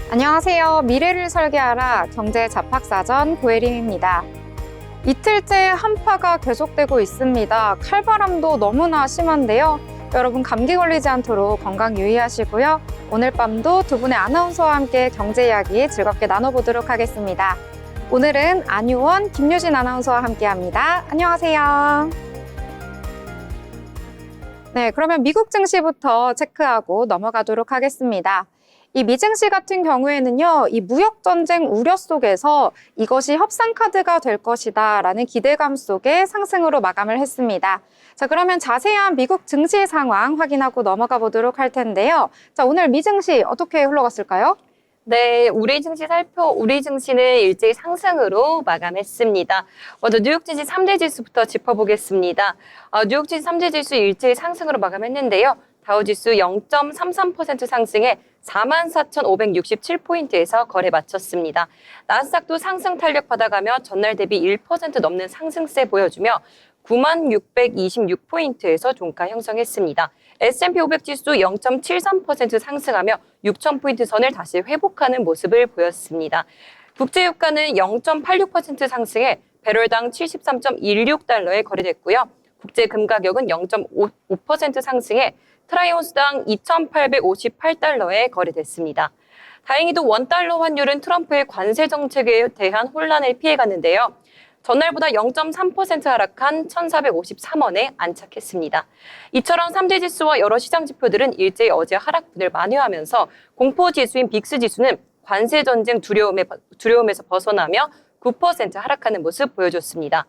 안녕하세요. 미래를 설계하라 경제잡학사전 고혜림입니다. 이틀째 한파가 계속되고 있습니다. 칼바람도 너무나 심한데요. 여러분 감기 걸리지 않도록 건강 유의하시고요. 오늘 밤도 두 분의 아나운서와 함께 경제 이야기 즐겁게 나눠보도록 하겠습니다. 오늘은 안유원, 김유진 아나운서와 함께합니다. 안녕하세요. 네, 그러면 미국 증시부터 체크하고 넘어가도록 하겠습니다. 이 미증시 같은 경우에는요, 이 무역전쟁 우려 속에서 이것이 협상카드가 될 것이다 라는 기대감 속에 상승으로 마감을 했습니다. 자, 그러면 자세한 미국 증시 상황 확인하고 넘어가 보도록 할 텐데요. 자, 오늘 미증시 어떻게 흘러갔을까요? 네, 우리 증시는 일제히 상승으로 마감했습니다. 먼저 뉴욕 증시 3대 지수부터 짚어보겠습니다. 뉴욕 증시 3대 지수 일제히 상승으로 마감했는데요. 다우지수 0.33% 상승해 44,567포인트에서 거래 마쳤습니다. 나스닥도 상승 탄력 받아가며 전날 대비 1% 넘는 상승세 보여주며 9626포인트에서 종가 형성했습니다. S&P 500 지수 0.73% 상승하며 6,000포인트 선을 다시 회복하는 모습을 보였습니다. 국제유가는 0.86% 상승해 배럴당 73.16달러에 거래됐고요. 국제금 가격은 0.5% 상승해 트라이온스당 2,858달러에 거래됐습니다. 다행히도 원달러 환율은 트럼프의 관세 정책에 대한 혼란을 피해갔는데요. 전날보다 0.3% 하락한 1,453원에 안착했습니다. 이처럼 3대 지수와 여러 시장 지표들은 일제히 어제 하락분을 만회하면서 공포지수인 빅스지수는 관세 전쟁 두려움에서 벗어나며 9% 하락하는 모습 보여줬습니다.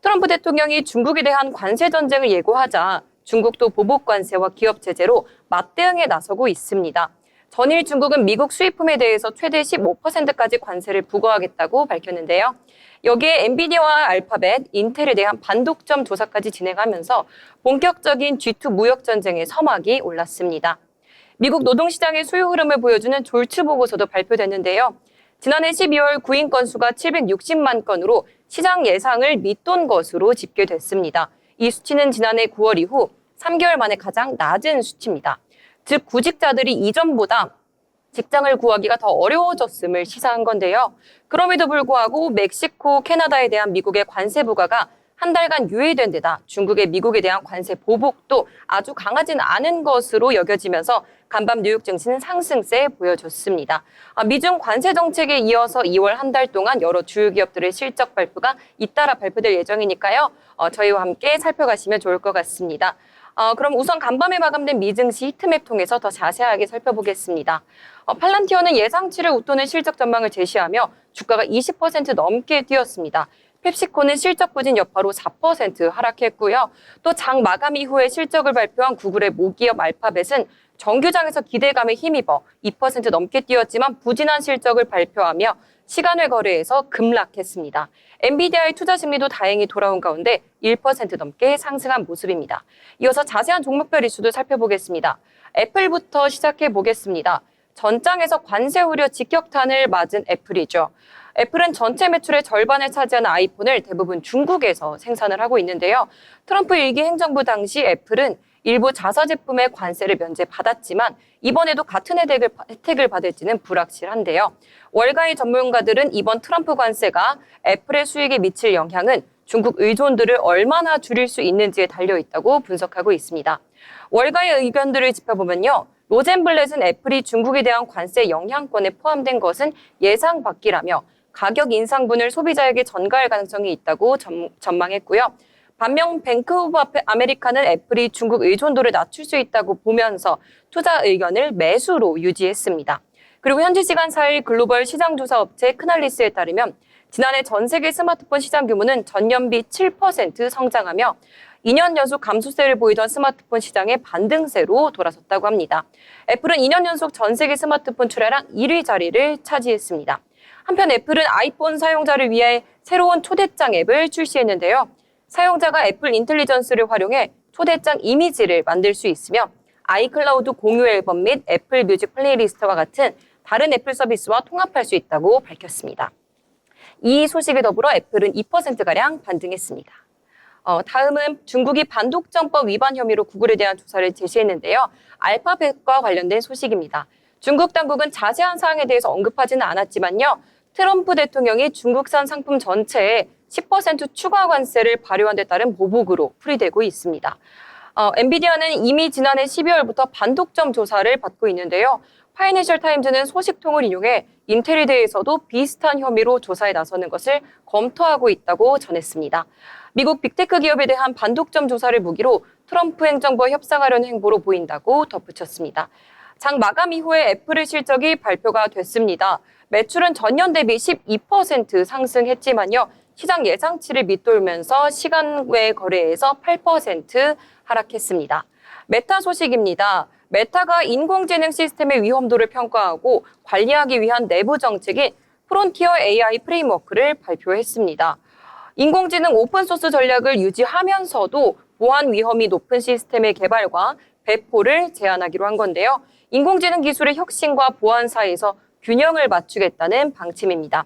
트럼프 대통령이 중국에 대한 관세 전쟁을 예고하자 중국도 보복 관세와 기업 제재로 맞대응에 나서고 있습니다. 전일 중국은 미국 수입품에 대해서 최대 15%까지 관세를 부과하겠다고 밝혔는데요. 여기에 엔비디아와 알파벳, 인텔에 대한 반독점 조사까지 진행하면서 본격적인 G2 무역 전쟁의 서막이 올랐습니다. 미국 노동시장의 수요 흐름을 보여주는 졸츠 보고서도 발표됐는데요. 지난해 12월 구인 건수가 760만 건으로 시장 예상을 밑돈 것으로 집계됐습니다. 이 수치는 지난해 9월 이후 3개월 만에 가장 낮은 수치입니다. 즉 구직자들이 이전보다 직장을 구하기가 더 어려워졌음을 시사한 건데요. 그럼에도 불구하고 멕시코, 캐나다에 대한 미국의 관세 부과가 한 달간 유예된 데다 중국의 미국에 대한 관세 보복도 아주 강하진 않은 것으로 여겨지면서 간밤 뉴욕 증시는 상승세 보여줬습니다. 미중 관세 정책에 이어서 2월 한 달 동안 여러 주요 기업들의 실적 발표가 잇따라 발표될 예정이니까요. 저희와 함께 살펴가시면 좋을 것 같습니다. 그럼 우선 간밤에 마감된 미증시 히트맵 통해서 더 자세하게 살펴보겠습니다. 팔란티어는 예상치를 웃도는 실적 전망을 제시하며 주가가 20% 넘게 뛰었습니다. 펩시코는 실적 부진 여파로 4% 하락했고요. 또 장 마감 이후에 실적을 발표한 구글의 모기업 알파벳은 정규장에서 기대감에 힘입어 2% 넘게 뛰었지만 부진한 실적을 발표하며 시간외 거래에서 급락했습니다. 엔비디아의 투자 심리도 다행히 돌아온 가운데 1% 넘게 상승한 모습입니다. 이어서 자세한 종목별 이슈도 살펴보겠습니다. 애플부터 시작해 보겠습니다. 전장에서 관세 우려 직격탄을 맞은 애플이죠. 애플은 전체 매출의 절반을 차지하는 아이폰을 대부분 중국에서 생산을 하고 있는데요. 트럼프 1기 행정부 당시 애플은 일부 자사 제품의 관세를 면제받았지만 이번에도 같은 혜택을 받을지는 불확실한데요. 월가의 전문가들은 이번 트럼프 관세가 애플의 수익에 미칠 영향은 중국 의존도를 얼마나 줄일 수 있는지에 달려있다고 분석하고 있습니다. 월가의 의견들을 짚어보면요. 로젠블렛은 애플이 중국에 대한 관세 영향권에 포함된 것은 예상 밖이라며 가격 인상분을 소비자에게 전가할 가능성이 있다고 전망했고요. 반면 뱅크 오브 아메리카는 애플이 중국 의존도를 낮출 수 있다고 보면서 투자 의견을 매수로 유지했습니다. 그리고 현지 시간 4일 글로벌 시장조사 업체 크날리스에 따르면 지난해 전 세계 스마트폰 시장 규모는 전년비 7% 성장하며 2년 연속 감소세를 보이던 스마트폰 시장의 반등세로 돌아섰다고 합니다. 애플은 2년 연속 전 세계 스마트폰 출하량 1위 자리를 차지했습니다. 한편 애플은 아이폰 사용자를 위해 새로운 초대장 앱을 출시했는데요. 사용자가 애플 인텔리전스를 활용해 초대장 이미지를 만들 수 있으며 아이클라우드 공유 앨범 및 애플 뮤직 플레이리스트와 같은 다른 애플 서비스와 통합할 수 있다고 밝혔습니다. 이 소식에 더불어 애플은 2%가량 반등했습니다. 다음은 중국이 반독점법 위반 혐의로 구글에 대한 조사를 제시했는데요. 알파벳과 관련된 소식입니다. 중국 당국은 자세한 사항에 대해서 언급하지는 않았지만요. 트럼프 대통령이 중국산 상품 전체에 10% 추가 관세를 발효한 데 따른 보복으로 풀이되고 있습니다. 엔비디아는 이미 지난해 12월부터 반독점 조사를 받고 있는데요. 파이낸셜 타임즈는 소식통을 인용해 인텔에 대해서도 비슷한 혐의로 조사에 나서는 것을 검토하고 있다고 전했습니다. 미국 빅테크 기업에 대한 반독점 조사를 무기로 트럼프 행정부와 협상하려는 행보로 보인다고 덧붙였습니다. 장 마감 이후에 애플의 실적이 발표가 됐습니다. 매출은 전년 대비 12% 상승했지만요. 시장 예상치를 밑돌면서 시간 외 거래에서 8% 하락했습니다. 메타 소식입니다. 메타가 인공지능 시스템의 위험도를 평가하고 관리하기 위한 내부 정책인 프론티어 AI 프레임워크를 발표했습니다. 인공지능 오픈소스 전략을 유지하면서도 보안 위험이 높은 시스템의 개발과 배포를 제한하기로 한 건데요. 인공지능 기술의 혁신과 보안 사이에서 균형을 맞추겠다는 방침입니다.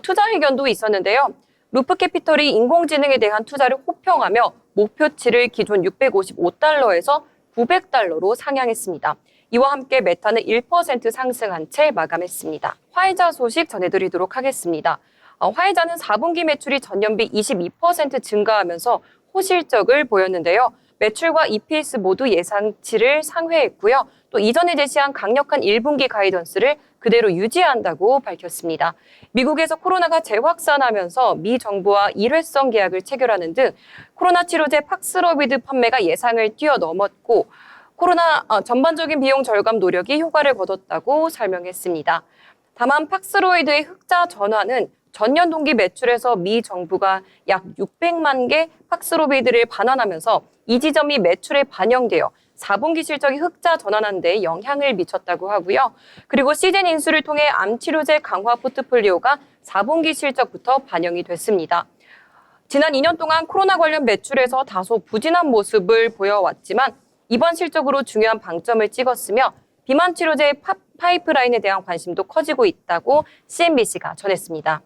투자 의견도 있었는데요. 루프캐피털이 인공지능에 대한 투자를 호평하며 목표치를 기존 $655에서 $900로 상향했습니다. 이와 함께 메타는 1% 상승한 채 마감했습니다. 화이자 소식 전해드리도록 하겠습니다. 화이자는 4분기 매출이 전년비 22% 증가하면서 호실적을 보였는데요. 매출과 EPS 모두 예상치를 상회했고요. 또 이전에 제시한 강력한 1분기 가이던스를 그대로 유지한다고 밝혔습니다. 미국에서 코로나가 재확산하면서 미 정부와 일회성 계약을 체결하는 등 코로나 치료제 팍스로비드 판매가 예상을 뛰어넘었고 코로나 전반적인 비용 절감 노력이 효과를 거뒀다고 설명했습니다. 다만 팍스로이드의 흑자 전환은 전년 동기 매출에서 미 정부가 약 600만 개 팍스로비드를 반환하면서 이 지점이 매출에 반영되어 4분기 실적이 흑자 전환한 데 영향을 미쳤다고 하고요. 그리고 시즌 인수를 통해 암 치료제 강화 포트폴리오가 4분기 실적부터 반영이 됐습니다. 지난 2년 동안 코로나 관련 매출에서 다소 부진한 모습을 보여왔지만 이번 실적으로 중요한 방점을 찍었으며 비만 치료제의 파이프라인에 대한 관심도 커지고 있다고 CNBC가 전했습니다.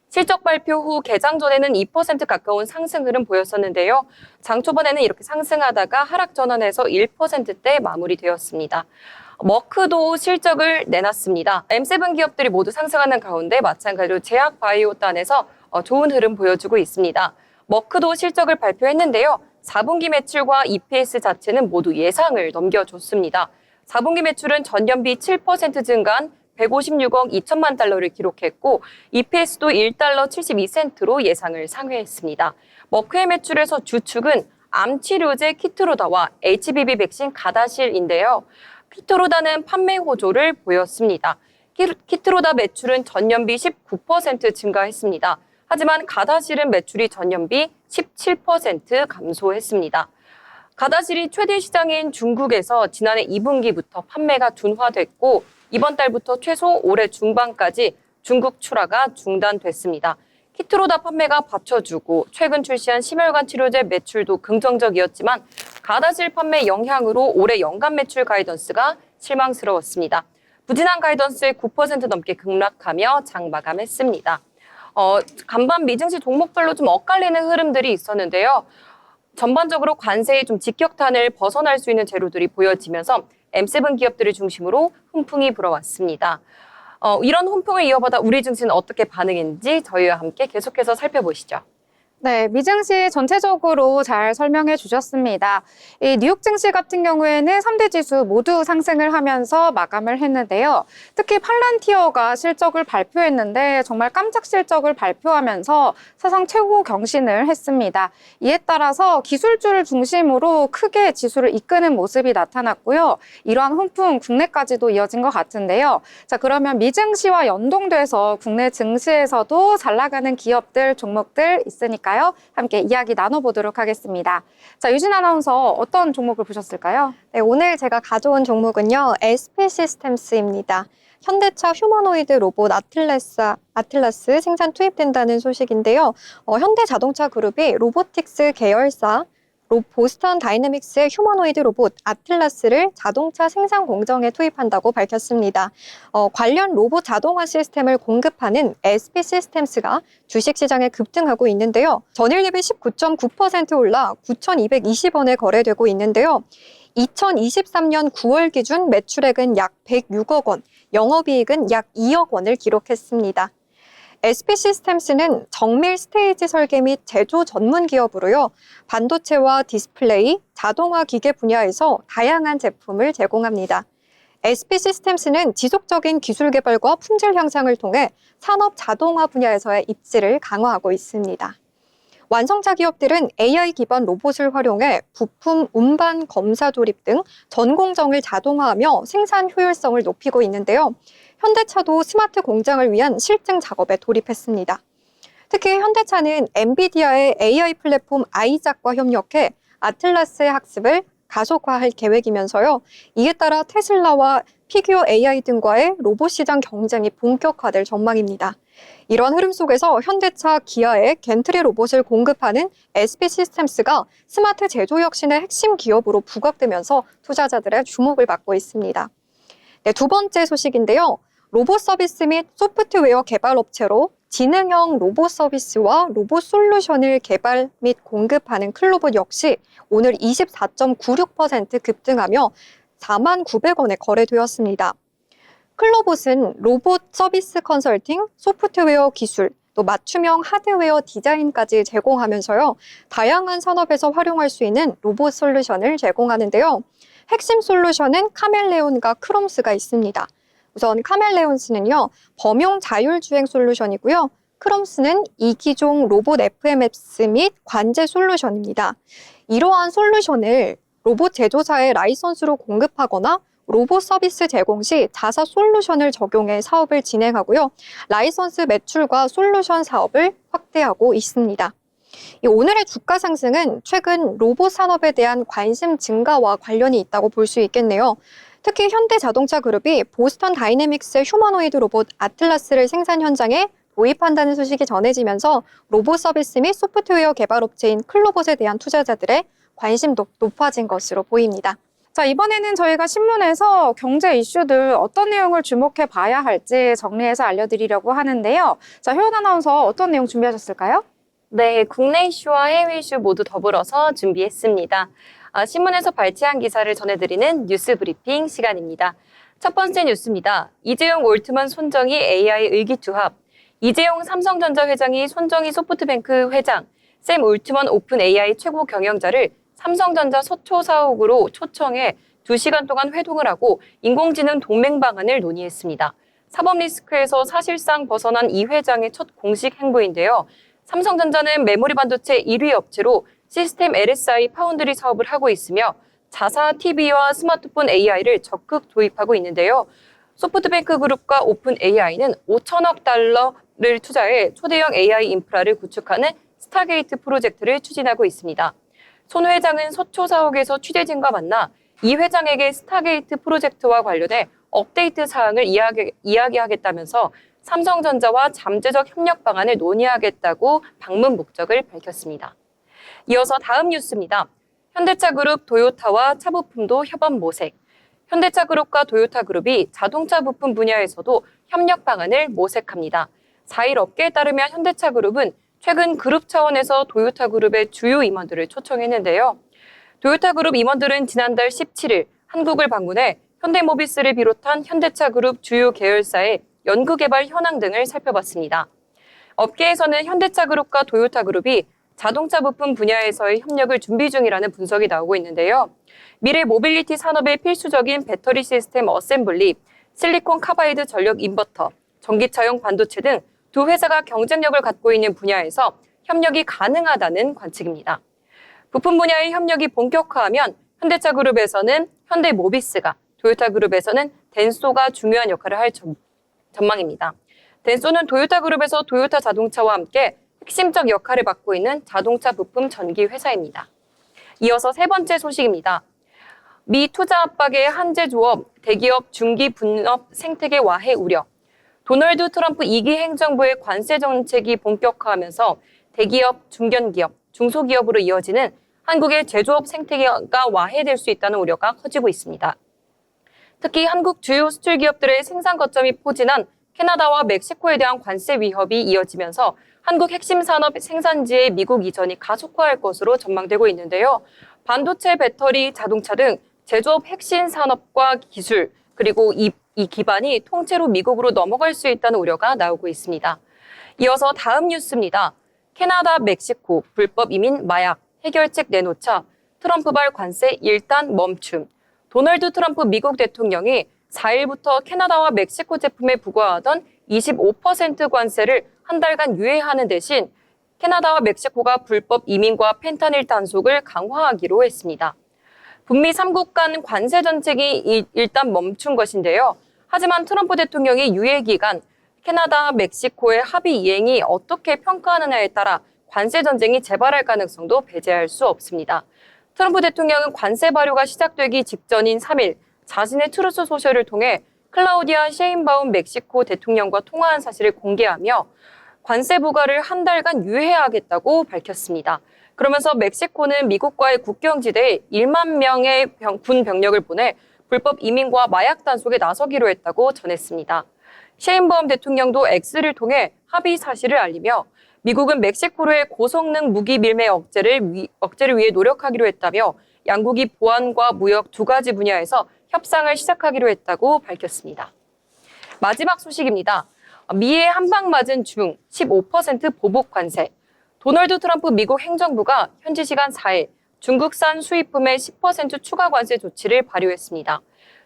실적 발표 후 개장 전에는 2% 가까운 상승 흐름 보였었는데요. 장 초반에는 이렇게 상승하다가 하락 전환해서 1%대 마무리되었습니다. 머크도 실적을 내놨습니다. M7 기업들이 모두 상승하는 가운데 마찬가지로 제약바이오단에서 좋은 흐름 보여주고 있습니다. 머크도 실적을 발표했는데요. 4분기 매출과 EPS 자체는 모두 예상을 넘겨줬습니다. 4분기 매출은 전년비 7% 증가한 156억 2천만 달러를 기록했고 EPS도 $1.72로 예상을 상회했습니다. 머크의 매출에서 주축은 암 치료제 키트로다와 HBV 백신 가다실인데요. 키트로다는 판매 호조를 보였습니다. 키트로다 매출은 전년비 19% 증가했습니다. 하지만 가다실은 매출이 전년비 17% 감소했습니다. 가다실이 최대 시장인 중국에서 지난해 2분기부터 판매가 둔화됐고 이번 달부터 최소 올해 중반까지 중국 출하가 중단됐습니다. 키트로다 판매가 받쳐주고 최근 출시한 심혈관 치료제 매출도 긍정적이었지만 가다실 판매 영향으로 올해 연간 매출 가이던스가 실망스러웠습니다. 부진한 가이던스에 9% 넘게 급락하며 장 마감했습니다. 간밤 미증시 종목별로 좀 엇갈리는 흐름들이 있었는데요. 전반적으로 관세의 좀 직격탄을 벗어날 수 있는 재료들이 보여지면서 M7 기업들을 중심으로 훈풍이 불어왔습니다. 이런 훈풍을 이어받아 우리 증시는 어떻게 반응했는지 저희와 함께 계속해서 살펴보시죠. 네, 미증시 전체적으로 잘 설명해 주셨습니다. 이 뉴욕 증시 같은 경우에는 3대 지수 모두 상승을 하면서 마감을 했는데요. 특히 팔란티어가 실적을 발표했는데 정말 깜짝 실적을 발표하면서 사상 최고 경신을 했습니다. 이에 따라서 기술주를 중심으로 크게 지수를 이끄는 모습이 나타났고요. 이러한 훈풍 국내까지도 이어진 것 같은데요. 자, 그러면 미증시와 연동돼서 국내 증시에서도 잘 나가는 기업들, 종목들 있으니까 함께 이야기 나눠보도록 하겠습니다. 자, 유진 아나운서 어떤 종목을 보셨을까요? 네, 오늘 제가 가져온 종목은요, SP 시스템스입니다. 현대차 휴머노이드 로봇 아틀라스 생산 투입된다는 소식인데요. 현대자동차 그룹이 로보틱스 계열사 보스턴 다이내믹스의 휴머노이드 로봇 아틀라스를 자동차 생산 공정에 투입한다고 밝혔습니다. 관련 로봇 자동화 시스템을 공급하는 SP 시스템스가 주식시장에 급등하고 있는데요. 전일 대비 19.9% 올라 9,220원에 거래되고 있는데요. 2023년 9월 기준 매출액은 약 106억 원, 영업이익은 약 2억 원을 기록했습니다. SP 시스템스는 정밀 스테이지 설계 및 제조 전문 기업으로요, 반도체와 디스플레이, 자동화 기계 분야에서 다양한 제품을 제공합니다. SP 시스템스는 지속적인 기술 개발과 품질 향상을 통해 산업 자동화 분야에서의 입지를 강화하고 있습니다. 완성차 기업들은 AI 기반 로봇을 활용해 부품 운반 검사 조립 등 전 공정을 자동화하며 생산 효율성을 높이고 있는데요. 현대차도 스마트 공장을 위한 실증 작업에 돌입했습니다. 특히 현대차는 엔비디아의 AI 플랫폼 아이작과 협력해 아틀라스의 학습을 가속화할 계획이면서요. 이에 따라 테슬라와 피규어 AI 등과의 로봇 시장 경쟁이 본격화될 전망입니다. 이런 흐름 속에서 현대차, 기아의 겐트리 로봇을 공급하는 SP 시스템스가 스마트 제조 혁신의 핵심 기업으로 부각되면서 투자자들의 주목을 받고 있습니다. 네, 두 번째 소식인데요. 로봇 서비스 및 소프트웨어 개발 업체로 지능형 로봇 서비스와 로봇 솔루션을 개발 및 공급하는 클로봇 역시 오늘 24.96% 급등하며 49,900원에 거래되었습니다. 클로봇은 로봇 서비스 컨설팅, 소프트웨어 기술, 또 맞춤형 하드웨어 디자인까지 제공하면서요. 다양한 산업에서 활용할 수 있는 로봇 솔루션을 제공하는데요. 핵심 솔루션은 카멜레온과 크롬스가 있습니다. 우선 카멜레온스는요, 범용 자율주행 솔루션이고요. 크롬스는 이기종 로봇 FMS 및 관제 솔루션입니다. 이러한 솔루션을 로봇 제조사의 라이선스로 공급하거나 로봇 서비스 제공 시 자사 솔루션을 적용해 사업을 진행하고요. 라이선스 매출과 솔루션 사업을 확대하고 있습니다. 오늘의 주가 상승은 최근 로봇 산업에 대한 관심 증가와 관련이 있다고 볼 수 있겠네요. 특히 현대자동차 그룹이 보스턴 다이내믹스의 휴머노이드 로봇 아틀라스를 생산 현장에 도입한다는 소식이 전해지면서 로봇 서비스 및 소프트웨어 개발 업체인 클로봇에 대한 투자자들의 관심도 높아진 것으로 보입니다. 자, 이번에는 저희가 신문에서 경제 이슈들 어떤 내용을 주목해 봐야 할지 정리해서 알려드리려고 하는데요. 자, 효연 아나운서 어떤 내용 준비하셨을까요? 네, 국내 이슈와 해외 이슈 모두 더불어서 준비했습니다. 신문에서 발췌한 기사를 전해드리는 뉴스 브리핑 시간입니다. 첫 번째 뉴스입니다. 이재용 올트먼 손정희 AI 의기투합. 이재용 삼성전자 회장이 손정희 소프트뱅크 회장, 샘 올트먼 오픈 AI 최고 경영자를 삼성전자 서초 사옥으로 초청해 2시간 동안 회동을 하고 인공지능 동맹 방안을 논의했습니다. 사법 리스크에서 사실상 벗어난 이 회장의 첫 공식 행보인데요. 삼성전자는 메모리 반도체 1위 업체로 시스템 LSI 파운드리 사업을 하고 있으며 자사 TV와 스마트폰 AI를 적극 도입하고 있는데요. 소프트뱅크 그룹과 오픈 AI는 5천억 달러를 투자해 초대형 AI 인프라를 구축하는 스타게이트 프로젝트를 추진하고 있습니다. 손 회장은 서초 사옥에서 취재진과 만나 이 회장에게 스타게이트 프로젝트와 관련해 업데이트 사항을 이야기하겠다면서 삼성전자와 잠재적 협력 방안을 논의하겠다고 방문 목적을 밝혔습니다. 이어서 다음 뉴스입니다. 현대차 그룹 도요타와 차 부품도 협업 모색. 현대차 그룹과 도요타 그룹이 자동차 부품 분야에서도 협력 방안을 모색합니다. 4일 업계에 따르면 현대차 그룹은 최근 그룹 차원에서 도요타 그룹의 주요 임원들을 초청했는데요. 도요타 그룹 임원들은 지난달 17일 한국을 방문해 현대모비스를 비롯한 현대차 그룹 주요 계열사의 연구개발 현황 등을 살펴봤습니다. 업계에서는 현대차 그룹과 도요타 그룹이 자동차 부품 분야에서의 협력을 준비 중이라는 분석이 나오고 있는데요. 미래 모빌리티 산업의 필수적인 배터리 시스템 어셈블리, 실리콘 카바이드 전력 인버터, 전기차용 반도체 등 두 회사가 경쟁력을 갖고 있는 분야에서 협력이 가능하다는 관측입니다. 부품 분야의 협력이 본격화하면 현대차 그룹에서는 현대모비스가, 도요타 그룹에서는 덴소가 중요한 역할을 할 전망입니다. 덴소는 도요타 그룹에서 도요타 자동차와 함께 핵심적 역할을 맡고 있는 자동차 부품 전기 회사입니다. 이어서 세 번째 소식입니다. 미 투자 압박에 한재 조업, 대기업 중기 분업 생태계 와해 우려. 도널드 트럼프 2기 행정부의 관세 정책이 본격화하면서 대기업, 중견기업, 중소기업으로 이어지는 한국의 제조업 생태계가 와해될 수 있다는 우려가 커지고 있습니다. 특히 한국 주요 수출 기업들의 생산 거점이 포진한 캐나다와 멕시코에 대한 관세 위협이 이어지면서 한국 핵심 산업 생산지의 미국 이전이 가속화할 것으로 전망되고 있는데요. 반도체, 배터리, 자동차 등 제조업 핵심 산업과 기술, 그리고 이 기반이 통째로 미국으로 넘어갈 수 있다는 우려가 나오고 있습니다. 이어서 다음 뉴스입니다. 캐나다, 멕시코, 불법 이민, 마약, 해결책 내놓자, 트럼프발 관세 일단 멈춤. 도널드 트럼프 미국 대통령이 4일부터 캐나다와 멕시코 제품에 부과하던 25% 관세를 한 달간 유예하는 대신 캐나다와 멕시코가 불법 이민과 펜타닐 단속을 강화하기로 했습니다. 북미 3국 간 관세 정책이 일단 멈춘 것인데요. 하지만 트럼프 대통령이 유예 기간, 캐나다, 멕시코의 합의 이행이 어떻게 평가하느냐에 따라 관세 전쟁이 재발할 가능성도 배제할 수 없습니다. 트럼프 대통령은 관세 발효가 시작되기 직전인 3일 자신의 트루스 소셜을 통해 클라우디아 셰인바움 멕시코 대통령과 통화한 사실을 공개하며 관세 부과를 한 달간 유예하겠다고 밝혔습니다. 그러면서 멕시코는 미국과의 국경지대에 1만 명의 군 병력을 보내 불법 이민과 마약 단속에 나서기로 했다고 전했습니다. 셰인바움 대통령도 X를 통해 합의 사실을 알리며 미국은 멕시코로의 고성능 무기 밀매 억제를 위해 노력하기로 했다며 양국이 보안과 무역 두 가지 분야에서 협상을 시작하기로 했다고 밝혔습니다. 마지막 소식입니다. 미에 한 방 맞은 중 15% 보복 관세. 도널드 트럼프 미국 행정부가 현지 시간 4일 중국산 수입품의 10% 추가 관세 조치를 발효했습니다.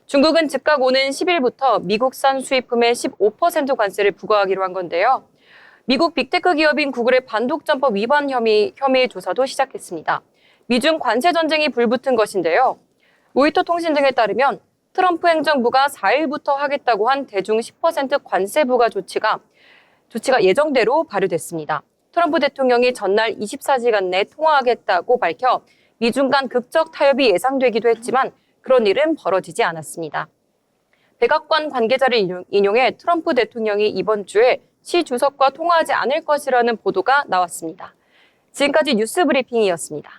중국은 즉각 오는 10일부터 미국산 수입품의 15% 관세를 부과하기로 한 건데요. 미국 빅테크 기업인 구글의 반독점법 위반 혐의 조사도 시작했습니다. 미중 관세 전쟁이 불붙은 것인데요. 로이터 통신 등에 따르면 트럼프 행정부가 4일부터 하겠다고 한 대중 10% 관세 부과 조치가 예정대로 발효됐습니다. 트럼프 대통령이 전날 24시간 내 통화하겠다고 밝혀 미중 간 극적 타협이 예상되기도 했지만 그런 일은 벌어지지 않았습니다. 백악관 관계자를 인용해 트럼프 대통령이 이번 주에 시 주석과 통화하지 않을 것이라는 보도가 나왔습니다. 지금까지 뉴스 브리핑이었습니다.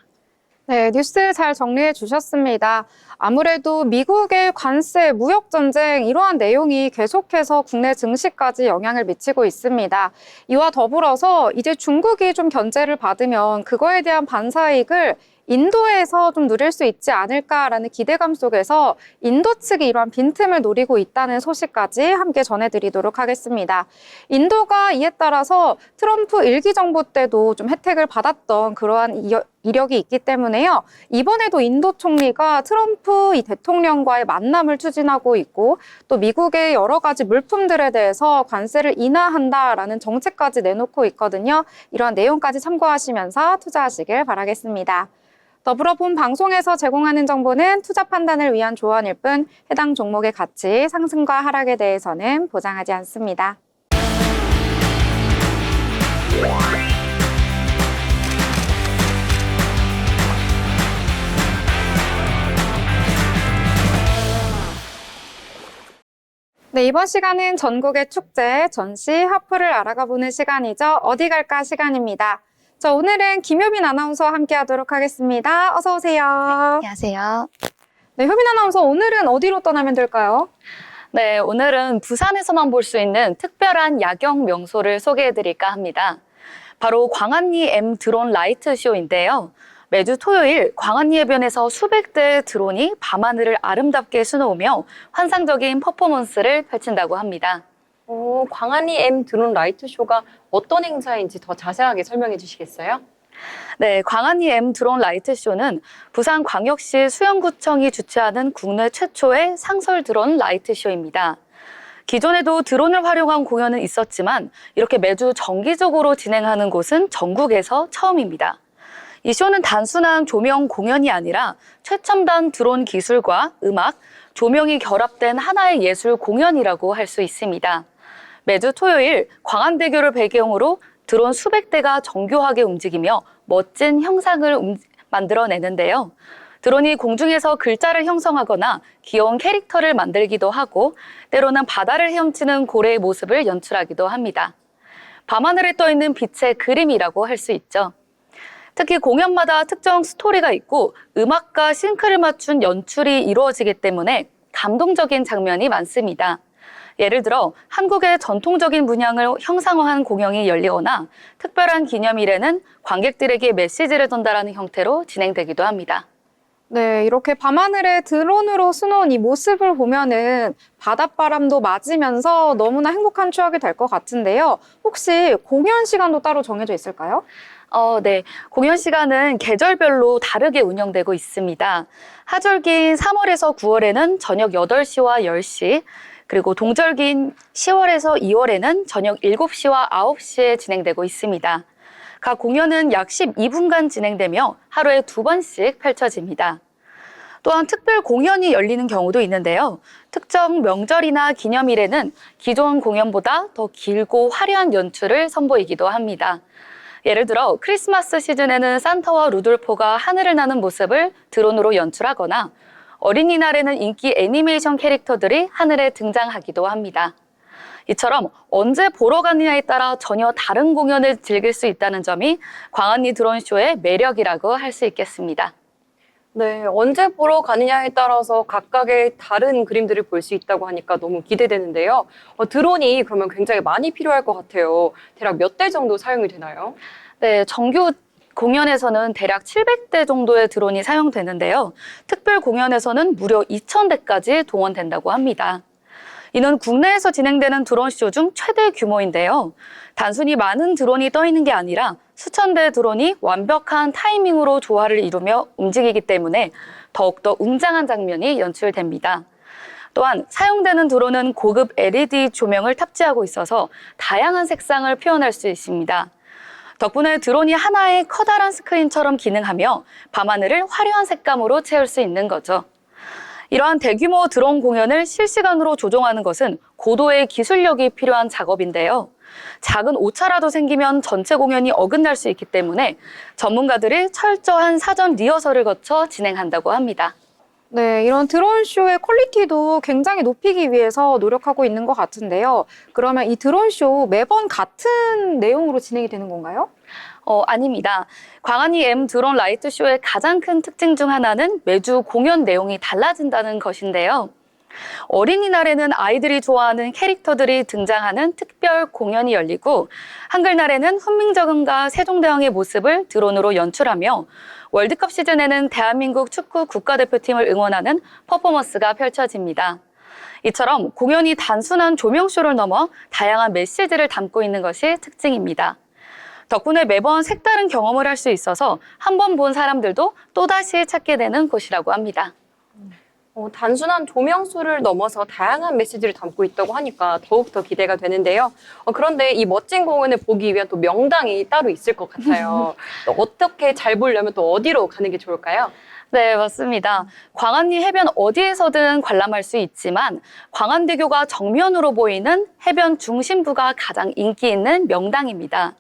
네, 뉴스 잘 정리해 주셨습니다. 아무래도 미국의 관세, 무역 전쟁 이러한 내용이 계속해서 국내 증시까지 영향을 미치고 있습니다. 이와 더불어서 이제 중국이 좀 견제를 받으면 그거에 대한 반사이익을 인도에서 좀 누릴 수 있지 않을까라는 기대감 속에서 인도 측이 이러한 빈틈을 노리고 있다는 소식까지 함께 전해드리도록 하겠습니다. 인도가 이에 따라서 트럼프 일기 정부 때도 좀 혜택을 받았던 그러한 이력이 있기 때문에요. 이번에도 인도 총리가 트럼프 이 대통령과의 만남을 추진하고 있고 또 미국의 여러 가지 물품들에 대해서 관세를 인하한다라는 정책까지 내놓고 있거든요. 이러한 내용까지 참고하시면서 투자하시길 바라겠습니다. 더불어 본 방송에서 제공하는 정보는 투자 판단을 위한 조언일 뿐 해당 종목의 가치, 상승과 하락에 대해서는 보장하지 않습니다. 네, 이번 시간은 전국의 축제, 전시, 하프를 알아가 보는 시간이죠. 어디 갈까 시간입니다. 자, 오늘은 김효빈 아나운서와 함께 하도록 하겠습니다. 어서 오세요. 안녕하세요. 네, 효빈 아나운서 오늘은 어디로 떠나면 될까요? 네, 오늘은 부산에서만 볼 수 있는 특별한 야경 명소를 소개해드릴까 합니다. 바로 광안리 M 드론 라이트 쇼인데요. 매주 토요일 광안리 해변에서 수백 대의 드론이 밤하늘을 아름답게 수놓으며 환상적인 퍼포먼스를 펼친다고 합니다. 광안리 M 드론 라이트 쇼가 어떤 행사인지 더 자세하게 설명해 주시겠어요? 네, 광안리 M 드론 라이트 쇼는 부산광역시 수영구청이 주최하는 국내 최초의 상설 드론 라이트 쇼입니다. 기존에도 드론을 활용한 공연은 있었지만 이렇게 매주 정기적으로 진행하는 곳은 전국에서 처음입니다. 이 쇼는 단순한 조명 공연이 아니라 최첨단 드론 기술과 음악, 조명이 결합된 하나의 예술 공연이라고 할 수 있습니다. 매주 토요일 광안대교를 배경으로 드론 수백 대가 정교하게 움직이며 멋진 형상을 만들어내는데요. 드론이 공중에서 글자를 형성하거나 귀여운 캐릭터를 만들기도 하고 때로는 바다를 헤엄치는 고래의 모습을 연출하기도 합니다. 밤하늘에 떠있는 빛의 그림이라고 할 수 있죠. 특히 공연마다 특정 스토리가 있고 음악과 싱크를 맞춘 연출이 이루어지기 때문에 감동적인 장면이 많습니다. 예를 들어 한국의 전통적인 문양을 형상화한 공연이 열리거나 특별한 기념일에는 관객들에게 메시지를 전달하는 형태로 진행되기도 합니다. 네, 이렇게 밤하늘에 드론으로 수놓은 이 모습을 보면은 바닷바람도 맞으면서 너무나 행복한 추억이 될 것 같은데요. 혹시 공연 시간도 따로 정해져 있을까요? 네. 공연 시간은 계절별로 다르게 운영되고 있습니다. 하절기인 3월에서 9월에는 저녁 8시와 10시, 그리고 동절기인 10월에서 2월에는 저녁 7시와 9시에 진행되고 있습니다. 각 공연은 약 12분간 진행되며 하루에 2번씩 펼쳐집니다. 또한 특별 공연이 열리는 경우도 있는데요. 특정 명절이나 기념일에는 기존 공연보다 더 길고 화려한 연출을 선보이기도 합니다. 예를 들어 크리스마스 시즌에는 산타와 루돌프가 하늘을 나는 모습을 드론으로 연출하거나 어린이날에는 인기 애니메이션 캐릭터들이 하늘에 등장하기도 합니다. 이처럼 언제 보러 가느냐에 따라 전혀 다른 공연을 즐길 수 있다는 점이 광안리 드론쇼의 매력이라고 할 수 있겠습니다. 네, 언제 보러 가느냐에 따라서 각각의 다른 그림들을 볼 수 있다고 하니까 너무 기대되는데요. 드론이 그러면 굉장히 많이 필요할 것 같아요. 대략 몇 대 정도 사용이 되나요? 네, 정규 공연에서는 대략 700대 정도의 드론이 사용되는데요. 특별 공연에서는 무려 2,000대까지 동원된다고 합니다. 이는 국내에서 진행되는 드론쇼 중 최대 규모인데요. 단순히 많은 드론이 떠 있는 게 아니라 수천 대의 드론이 완벽한 타이밍으로 조화를 이루며 움직이기 때문에 더욱더 웅장한 장면이 연출됩니다. 또한 사용되는 드론은 고급 LED 조명을 탑재하고 있어서 다양한 색상을 표현할 수 있습니다. 덕분에 드론이 하나의 커다란 스크린처럼 기능하며 밤하늘을 화려한 색감으로 채울 수 있는 거죠. 이러한 대규모 드론 공연을 실시간으로 조종하는 것은 고도의 기술력이 필요한 작업인데요. 작은 오차라도 생기면 전체 공연이 어긋날 수 있기 때문에 전문가들이 철저한 사전 리허설을 거쳐 진행한다고 합니다. 네, 이런 드론쇼의 퀄리티도 굉장히 높이기 위해서 노력하고 있는 것 같은데요. 그러면 이 드론쇼 매번 같은 내용으로 진행이 되는 건가요? 아닙니다. 광안리 M 드론 라이트 쇼의 가장 큰 특징 중 하나는 매주 공연 내용이 달라진다는 것인데요. 어린이날에는 아이들이 좋아하는 캐릭터들이 등장하는 특별 공연이 열리고 한글날에는 훈민정음과 세종대왕의 모습을 드론으로 연출하며 월드컵 시즌에는 대한민국 축구 국가대표팀을 응원하는 퍼포먼스가 펼쳐집니다. 이처럼 공연이 단순한 조명쇼를 넘어 다양한 메시지를 담고 있는 것이 특징입니다. 덕분에 매번 색다른 경험을 할 수 있어서 한 번 본 사람들도 또다시 찾게 되는 곳이라고 합니다. 단순한 조명수를 넘어서 다양한 메시지를 담고 있다고 하니까 더욱더 기대가 되는데요. 그런데 이 멋진 공연을 보기 위한 또 명당이 따로 있을 것 같아요. 또 어떻게 잘 보려면 또 어디로 가는 게 좋을까요? 네, 맞습니다. 광안리 해변 어디에서든 관람할 수 있지만 광안대교가 정면으로 보이는 해변 중심부가 가장 인기 있는 명당입니다.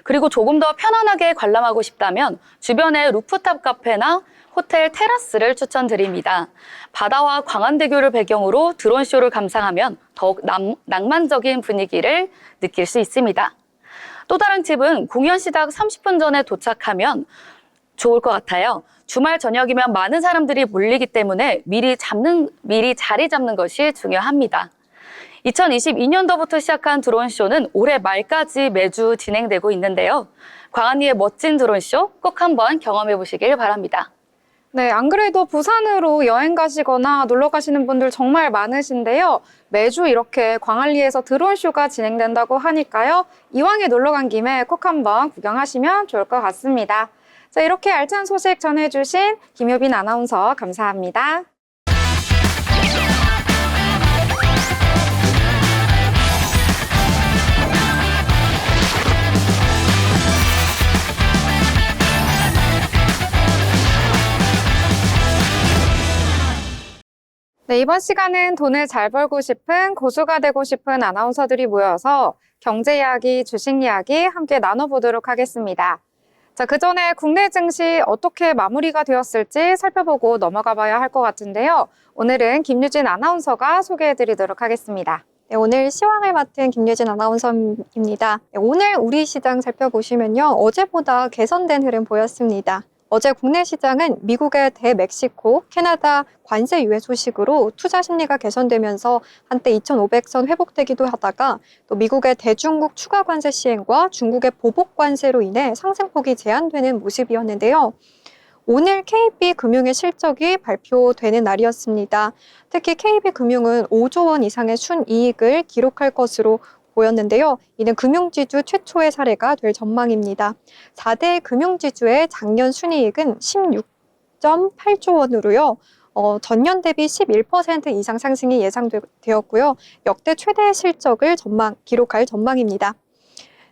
그리고 조금 더 편안하게 관람하고 싶다면 주변의 루프탑 카페나 호텔 테라스를 추천드립니다. 바다와 광안대교를 배경으로 드론쇼를 감상하면 더욱 낭만적인 분위기를 느낄 수 있습니다. 또 다른 팁은 공연 시작 30분 전에 도착하면 좋을 것 같아요. 주말 저녁이면 많은 사람들이 몰리기 때문에 미리 자리 잡는 것이 중요합니다. 2022년도부터 시작한 드론쇼는 올해 말까지 매주 진행되고 있는데요. 광안리의 멋진 드론쇼 꼭 한번 경험해 보시길 바랍니다. 네, 안 그래도 부산으로 여행 가시거나 놀러 가시는 분들 정말 많으신데요. 매주 이렇게 광안리에서 드론쇼가 진행된다고 하니까요. 이왕에 놀러 간 김에 꼭 한번 구경하시면 좋을 것 같습니다. 자, 이렇게 알찬 소식 전해주신 김효빈 아나운서 감사합니다. 네, 이번 시간은 돈을 잘 벌고 싶은 고수가 되고 싶은 아나운서들이 모여서 경제 이야기, 주식 이야기 함께 나눠보도록 하겠습니다. 자, 그 전에 국내 증시 어떻게 마무리가 되었을지 살펴보고 넘어가 봐야 할 것 같은데요. 오늘은 김유진 아나운서가 소개해드리도록 하겠습니다. 네, 오늘 시황을 맡은 김유진 아나운서입니다. 네, 오늘 우리 시장 살펴보시면요. 어제보다 개선된 흐름 보였습니다. 어제 국내 시장은 미국의 대멕시코, 캐나다 관세 유예 소식으로 투자 심리가 개선되면서 한때 2,500선 회복되기도 하다가 또 미국의 대중국 추가 관세 시행과 중국의 보복 관세로 인해 상승폭이 제한되는 모습이었는데요. 오늘 KB금융의 실적이 발표되는 날이었습니다. 특히 KB금융은 5조 원 이상의 순이익을 기록할 것으로 보였는데요. 이는 금융지주 최초의 사례가 될 전망입니다. 4대 금융지주의 작년 순이익은 16.8조 원으로요. 전년 대비 11% 이상 상승이 예상되었고요. 역대 최대 실적을 기록할 전망입니다.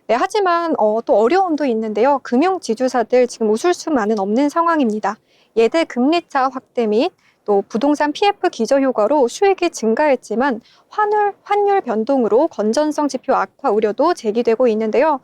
네, 하지만 또 어려움도 있는데요. 금융지주사들 지금 웃을 수만은 없는 상황입니다. 예대 금리차 확대 및 또 부동산 PF 기저 효과로 수익이 증가했지만 환율 변동으로 건전성 지표 악화 우려도 제기되고 있는데요.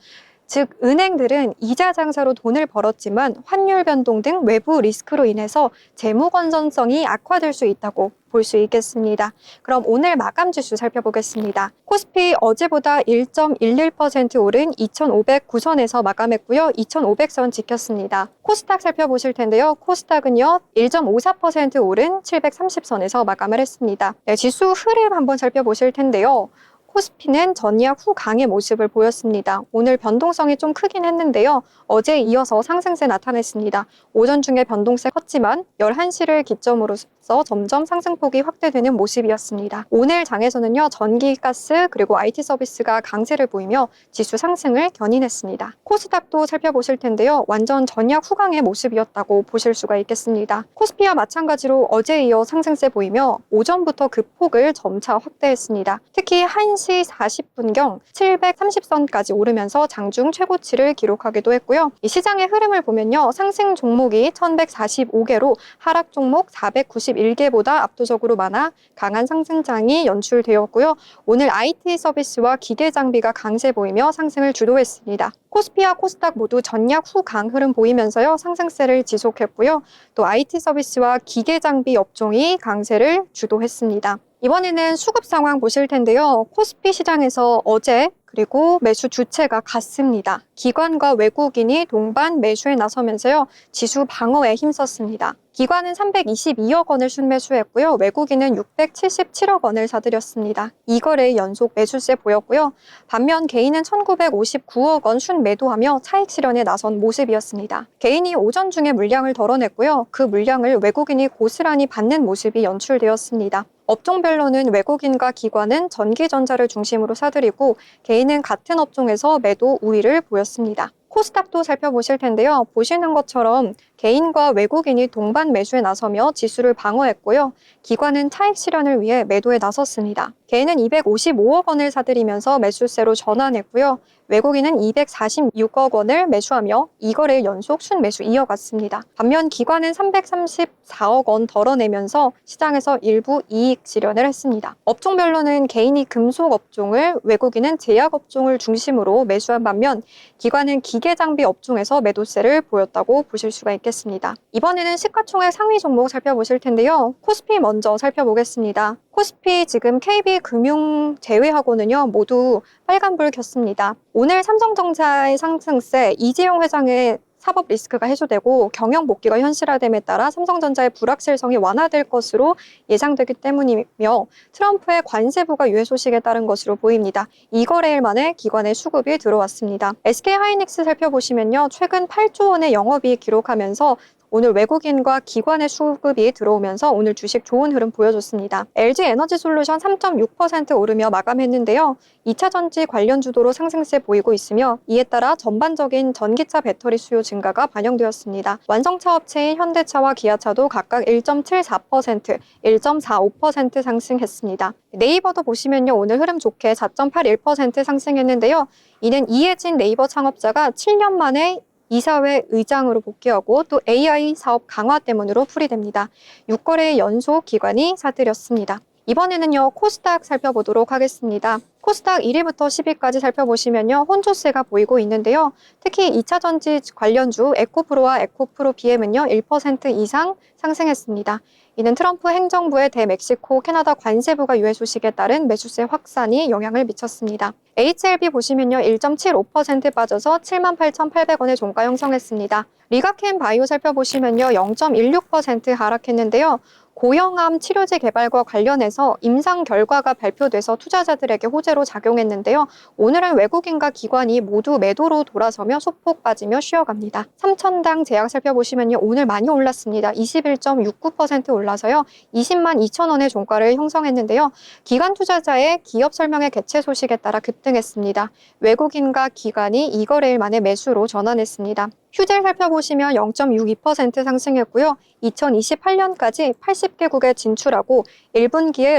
즉 은행들은 이자 장사로 돈을 벌었지만 환율 변동 등 외부 리스크로 인해서 재무 건전성이 악화될 수 있다고 볼 수 있겠습니다. 그럼 오늘 마감 지수 살펴보겠습니다. 코스피 어제보다 1.11% 오른 2,509선에서 마감했고요. 2,500선 지켰습니다. 코스닥 살펴보실 텐데요. 코스닥은요 1.54% 오른 730선에서 마감을 했습니다. 네, 지수 흐름 한번 살펴보실 텐데요. 코스피는 전약 후강의 모습을 보였습니다. 오늘 변동성이 좀 크긴 했는데요. 어제에 이어서 상승세 나타냈습니다. 오전 중에 변동세 컸지만 11시를 기점으로서 점점 상승폭이 확대되는 모습이었습니다. 오늘 장에서는요. 전기, 가스 그리고 IT 서비스가 강세를 보이며 지수 상승을 견인했습니다. 코스닥도 살펴보실 텐데요. 완전 전약 후강의 모습이었다고 보실 수가 있겠습니다. 코스피와 마찬가지로 어제에 이어 상승세 보이며 오전부터 그 폭을 점차 확대했습니다. 특히 1시 40분경 730선까지 오르면서 장중 최고치를 기록하기도 했고요. 이 시장의 흐름을 보면요. 상승 종목이 1145개로 하락 종목 491개보다 압도적으로 많아 강한 상승장이 연출되었고요. 오늘 IT 서비스와 기계 장비가 강세 보이며 상승을 주도했습니다. 코스피와 코스닥 모두 전약 후강 흐름 보이면서요. 상승세를 지속했고요. 또 IT 서비스와 기계 장비 업종이 강세를 주도했습니다. 이번에는 수급 상황 보실 텐데요. 코스피 시장에서 어제 그리고 매수 주체가 같습니다. 기관과 외국인이 동반 매수에 나서면서요. 지수 방어에 힘썼습니다. 기관은 322억 원을 순매수했고요. 외국인은 677억 원을 사들였습니다. 2거래의 연속 매수세 보였고요. 반면 개인은 1959억 원 순매도하며 차익 실현에 나선 모습이었습니다. 개인이 오전 중에 물량을 덜어냈고요. 그 물량을 외국인이 고스란히 받는 모습이 연출되었습니다. 업종별로는 외국인과 기관은 전기전자를 중심으로 사들이고 개인은 같은 업종에서 매도 우위를 보였습니다. 코스닥도 살펴보실 텐데요. 보시는 것처럼 개인과 외국인이 동반 매수에 나서며 지수를 방어했고요. 기관은 차익 실현을 위해 매도에 나섰습니다. 개인은 255억 원을 사들이면서 매수세로 전환했고요. 외국인은 246억 원을 매수하며 2거래일 연속 순매수 이어갔습니다. 반면 기관은 334억 원 덜어내면서 시장에서 일부 이익 실현을 했습니다. 업종별로는 개인이 금속 업종을, 외국인은 제약 업종을 중심으로 매수한 반면 기관은 기계 장비 업종에서 매도세를 보였다고 보실 수가 있겠습니다. 이번에는 시가총액 상위 종목 살펴보실 텐데요. 코스피 먼저 살펴보겠습니다. 코스피 지금 KB금융 제외하고는요 모두 빨간불 켰습니다. 오늘 삼성전자의 상승세, 이재용 회장의 사법 리스크가 해소되고 경영 복귀가 현실화됨에 따라 삼성전자의 불확실성이 완화될 것으로 예상되기 때문이며 트럼프의 관세부가 유예 소식에 따른 것으로 보입니다. 2거래일 만에 기관의 수급이 들어왔습니다. SK하이닉스 살펴보시면요. 최근 8조 원의 영업이익 기록하면서 오늘 외국인과 기관의 수급이 들어오면서 오늘 주식 좋은 흐름 보여줬습니다. LG에너지솔루션 3.6% 오르며 마감했는데요. 2차전지 관련 주도로 상승세 보이고 있으며 이에 따라 전반적인 전기차 배터리 수요 증가가 반영되었습니다. 완성차 업체인 현대차와 기아차도 각각 1.74%, 1.45% 상승했습니다. 네이버도 보시면요. 오늘 흐름 좋게 4.81% 상승했는데요. 이는 이해진 네이버 창업자가 7년 만에 이사회 의장으로 복귀하고 또 AI 사업 강화 때문으로 풀이됩니다. 6거래의 연속 기관이 사들였습니다. 이번에는요. 코스닥 살펴보도록 하겠습니다. 코스닥 1위부터 10위까지 살펴보시면요. 혼조세가 보이고 있는데요. 특히 2차전지 관련주 에코프로와 에코프로 BM은요. 1% 이상 상승했습니다. 이는 트럼프 행정부의 대멕시코 캐나다 관세부가 유예 소식에 따른 매수세 확산이 영향을 미쳤습니다. HLB 보시면요. 1.75% 빠져서 78,800원의 종가 형성했습니다. 리가켄 바이오 살펴보시면요. 0.16% 하락했는데요. 고형암 치료제 개발과 관련해서 임상 결과가 발표돼서 투자자들에게 호재로 작용했는데요. 오늘은 외국인과 기관이 모두 매도로 돌아서며 소폭 빠지며 쉬어갑니다. 3천당 제약 살펴보시면요. 오늘 많이 올랐습니다. 21.69% 올라서요. 20만 2천 원의 종가를 형성했는데요. 기관 투자자의 기업 설명회 개최 소식에 따라 급등했습니다. 외국인과 기관이 2거래일 만에 매수로 전환했습니다. 휴젤 살펴보시면 0.62% 상승했고요. 2028년까지 80개국에 진출하고 1분기에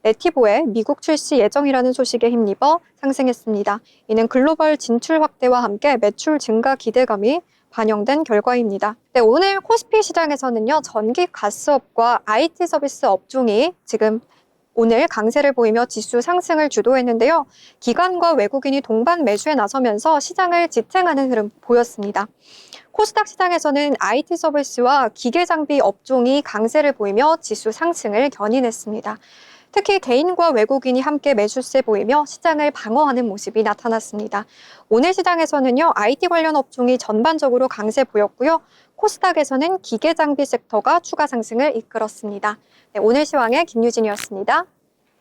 레티보의 미국 출시 예정이라는 소식에 힘입어 상승했습니다. 이는 글로벌 진출 확대와 함께 매출 증가 기대감이 반영된 결과입니다. 네, 오늘 코스피 시장에서는요, 전기 가스업과 IT 서비스 업종이 지금 오늘 강세를 보이며 지수 상승을 주도했는데요. 기관과 외국인이 동반 매수에 나서면서 시장을 지탱하는 흐름 보였습니다. 코스닥 시장에서는 IT 서비스와 기계 장비 업종이 강세를 보이며 지수 상승을 견인했습니다. 특히 개인과 외국인이 함께 매수세 보이며 시장을 방어하는 모습이 나타났습니다. 오늘 시장에서는요, IT 관련 업종이 전반적으로 강세 보였고요. 코스닥에서는 기계 장비 섹터가 추가 상승을 이끌었습니다. 네, 오늘 시황의 김유진이었습니다.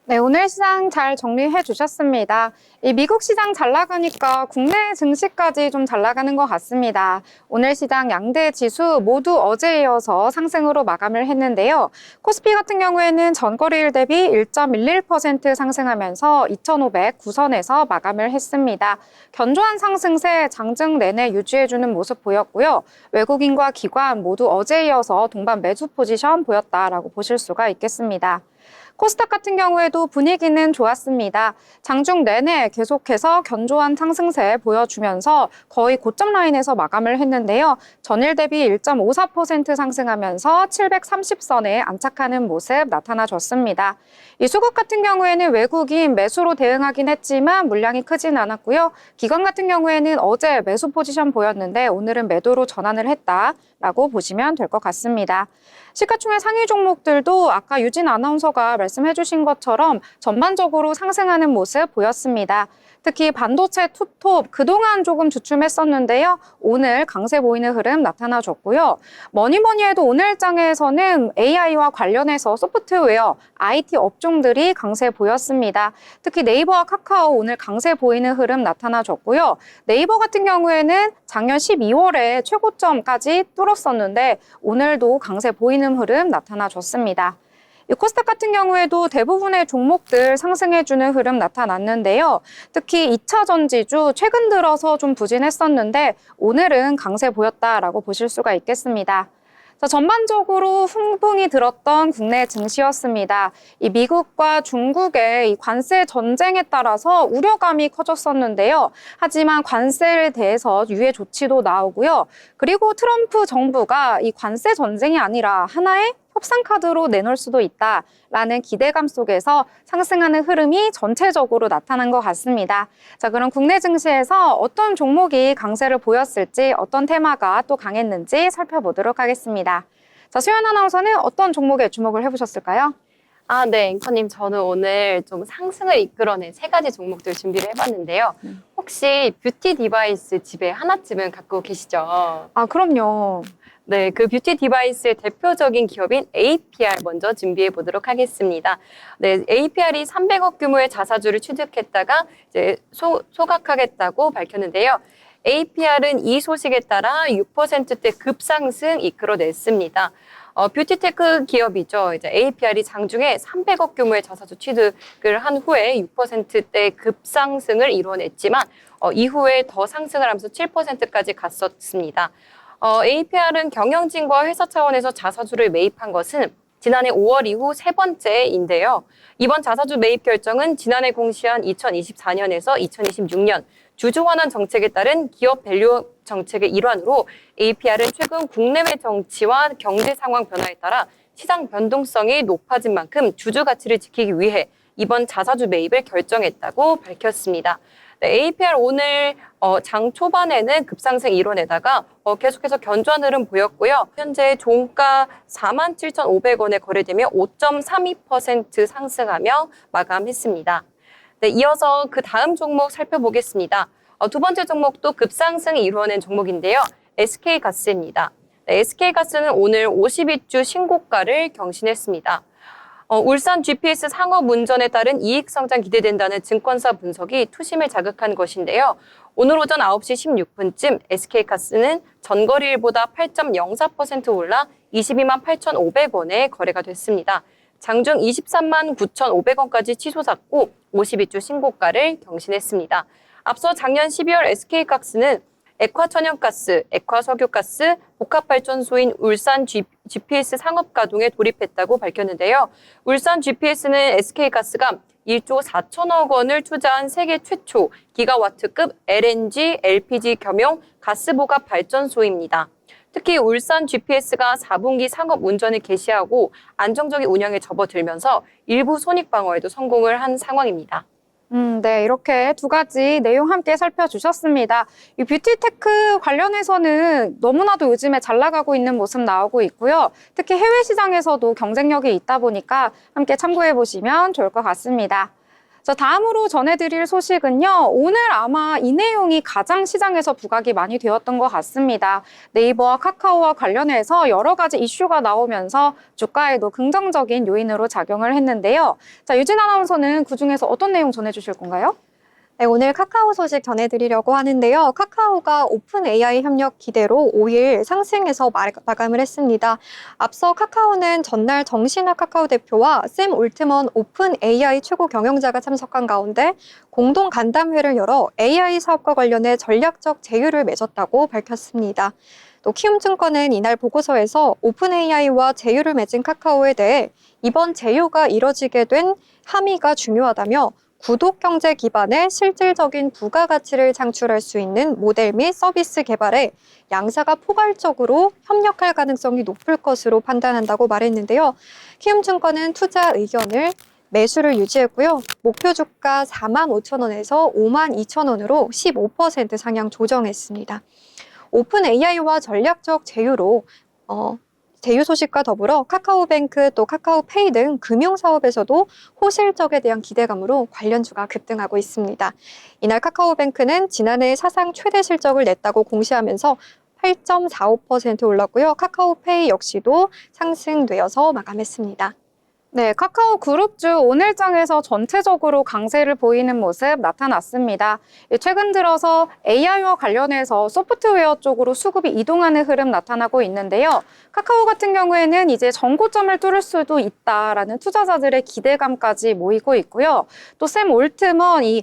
네, 오늘 시장 잘 정리해 주셨습니다. 이 미국 시장 잘 나가니까 국내 증시까지 좀 잘 나가는 것 같습니다. 오늘 시장 양대 지수 모두 어제에 이어서 상승으로 마감을 했는데요. 코스피 같은 경우에는 전거래일 대비 1.11% 상승하면서 2,509선에서 마감을 했습니다. 견조한 상승세 장중 내내 유지해주는 모습 보였고요. 외국인과 기관 모두 어제에 이어서 동반 매수 포지션 보였다라고 보실 수가 있겠습니다. 코스닥 같은 경우에도 분위기는 좋았습니다. 장중 내내 계속해서 견조한 상승세 보여주면서 거의 고점 라인에서 마감을 했는데요. 전일 대비 1.54% 상승하면서 730선에 안착하는 모습 나타나줬습니다. 이 수급 같은 경우에는 외국인 매수로 대응하긴 했지만 물량이 크진 않았고요. 기관 같은 경우에는 어제 매수 포지션 보였는데 오늘은 매도로 전환을 했다라고 보시면 될 것 같습니다. 시가총액 상위 종목들도 아까 유진 아나운서가 말씀해 주신 것처럼 전반적으로 상승하는 모습 보였습니다. 특히 반도체 투톱 그동안 조금 주춤했었는데요. 오늘 강세 보이는 흐름 나타나줬고요. 뭐니뭐니 해도 오늘 장에서는 AI와 관련해서 소프트웨어, IT 업종들이 강세 보였습니다. 특히 네이버와 카카오 오늘 강세 보이는 흐름 나타나줬고요. 네이버 같은 경우에는 작년 12월에 최고점까지 뚫었었는데 오늘도 강세 보이는 흐름 나타나줬습니다. 이 코스닥 같은 경우에도 대부분의 종목들 상승해주는 흐름 나타났는데요. 특히 2차 전지주 최근 들어서 좀 부진했었는데 오늘은 강세 보였다라고 보실 수가 있겠습니다. 자, 전반적으로 훈풍이 들었던 국내 증시였습니다. 이 미국과 중국의 이 관세 전쟁에 따라서 우려감이 커졌었는데요. 하지만 관세에 대해서 유예 조치도 나오고요. 그리고 트럼프 정부가 이 관세 전쟁이 아니라 하나의 협상 카드로 내놓을 수도 있다라는 기대감 속에서 상승하는 흐름이 전체적으로 나타난 것 같습니다. 자, 그럼 국내 증시에서 어떤 종목이 강세를 보였을지, 어떤 테마가 또 강했는지 살펴보도록 하겠습니다. 자, 수연 아나운서는 어떤 종목에 주목을 해보셨을까요? 네, 앵커님. 저는 오늘 좀 상승을 이끌어낸 3가지 종목들 준비를 해봤는데요. 혹시 뷰티 디바이스 집에 하나쯤은 갖고 계시죠? 아, 그럼요. 네, 그 뷰티 디바이스의 대표적인 기업인 APR 먼저 준비해 보도록 하겠습니다. 네, APR이 300억 규모의 자사주를 취득했다가 이제 소각하겠다고 밝혔는데요. APR은 이 소식에 따라 6%대 급상승 이끌어냈습니다. 뷰티테크 기업이죠. 이제 APR이 장중에 300억 규모의 자사주 취득을 한 후에 6%대 급상승을 이뤄냈지만 이후에 더 상승을 하면서 7%까지 갔었습니다. APR은 경영진과 회사 차원에서 자사주를 매입한 것은 지난해 5월 이후 3번째인데요. 이번 자사주 매입 결정은 지난해 공시한 2024년에서 2026년 주주환원 정책에 따른 기업 밸류 정책의 일환으로 APR은 최근 국내외 정치와 경제 상황 변화에 따라 시장 변동성이 높아진 만큼 주주 가치를 지키기 위해 이번 자사주 매입을 결정했다고 밝혔습니다. 네, APR 오늘 장 초반에는 급상승 이뤄내다가 계속해서 견조한 흐름 보였고요. 현재 종가 47,500원에 거래되며 5.32% 상승하며 마감했습니다. 네, 이어서 그 다음 종목 살펴보겠습니다. 두 번째 종목도 급상승 이뤄낸 종목인데요. SK가스입니다. SK가스는 오늘 52주 신고가를 경신했습니다. 울산 GPS 상업운전에 따른 이익 성장 기대된다는 증권사 분석이 투심을 자극한 것인데요. 오늘 오전 9시 16분쯤 SK가스는 전거래일보다 8.04% 올라 22만 8,500원에 거래가 됐습니다. 장중 23만 9,500원까지 치솟았고 52주 신고가를 경신했습니다. 앞서 작년 12월 SK가스는 액화천연가스, 액화석유가스, 복합발전소인 울산 GPS 상업가동에 돌입했다고 밝혔는데요. 울산 GPS는 SK가스가 1조 4천억 원을 투자한 세계 최초 기가와트급 LNG, LPG 겸용 가스보갑 발전소입니다. 특히 울산 GPS가 4분기 상업 운전을 개시하고 안정적인 운영에 접어들면서 일부 손익 방어에도 성공을 한 상황입니다. 네, 이렇게 두 가지 내용 함께 살펴주셨습니다. 이 뷰티테크 관련해서는 너무나도 요즘에 잘 나가고 있는 모습 나오고 있고요. 특히 해외 시장에서도 경쟁력이 있다 보니까 함께 참고해 보시면 좋을 것 같습니다. 자, 다음으로 전해드릴 소식은요. 오늘 아마 이 내용이 가장 시장에서 부각이 많이 되었던 것 같습니다. 네이버와 카카오와 관련해서 여러 가지 이슈가 나오면서 주가에도 긍정적인 요인으로 작용을 했는데요. 자, 유진 아나운서는 그중에서 어떤 내용 전해주실 건가요? 네, 오늘 카카오 소식 전해드리려고 하는데요. 카카오가 오픈 AI 협력 기대로 5일 상승해서 마감을 했습니다. 앞서 카카오는 전날 정신학 카카오 대표와 샘 올트먼 오픈 AI 최고 경영자가 참석한 가운데 공동 간담회를 열어 AI 사업과 관련해 전략적 제휴를 맺었다고 밝혔습니다. 또 키움증권은 이날 보고서에서 오픈 AI와 제휴를 맺은 카카오에 대해 이번 제휴가 이뤄지게 된 함의가 중요하다며 구독 경제 기반의 실질적인 부가가치를 창출할 수 있는 모델 및 서비스 개발에 양사가 포괄적으로 협력할 가능성이 높을 것으로 판단한다고 말했는데요. 키움증권은 투자 의견을 매수를 유지했고요. 목표 주가 45,000원에서 52,000원으로 15% 상향 조정했습니다. 오픈 AI와 전략적 제휴로 제휴 소식과 더불어 카카오뱅크 또 카카오페이 등 금융사업에서도 호실적에 대한 기대감으로 관련주가 급등하고 있습니다. 이날 카카오뱅크는 지난해 사상 최대 실적을 냈다고 공시하면서 8.45% 올랐고요. 카카오페이 역시도 상승되어서 마감했습니다. 네, 카카오 그룹주 오늘장에서 전체적으로 강세를 보이는 모습 나타났습니다. 최근 들어서 AI와 관련해서 소프트웨어 쪽으로 수급이 이동하는 흐름 나타나고 있는데요. 카카오 같은 경우에는 이제 전고점을 뚫을 수도 있다라는 투자자들의 기대감까지 모이고 있고요. 또 샘 올트먼 이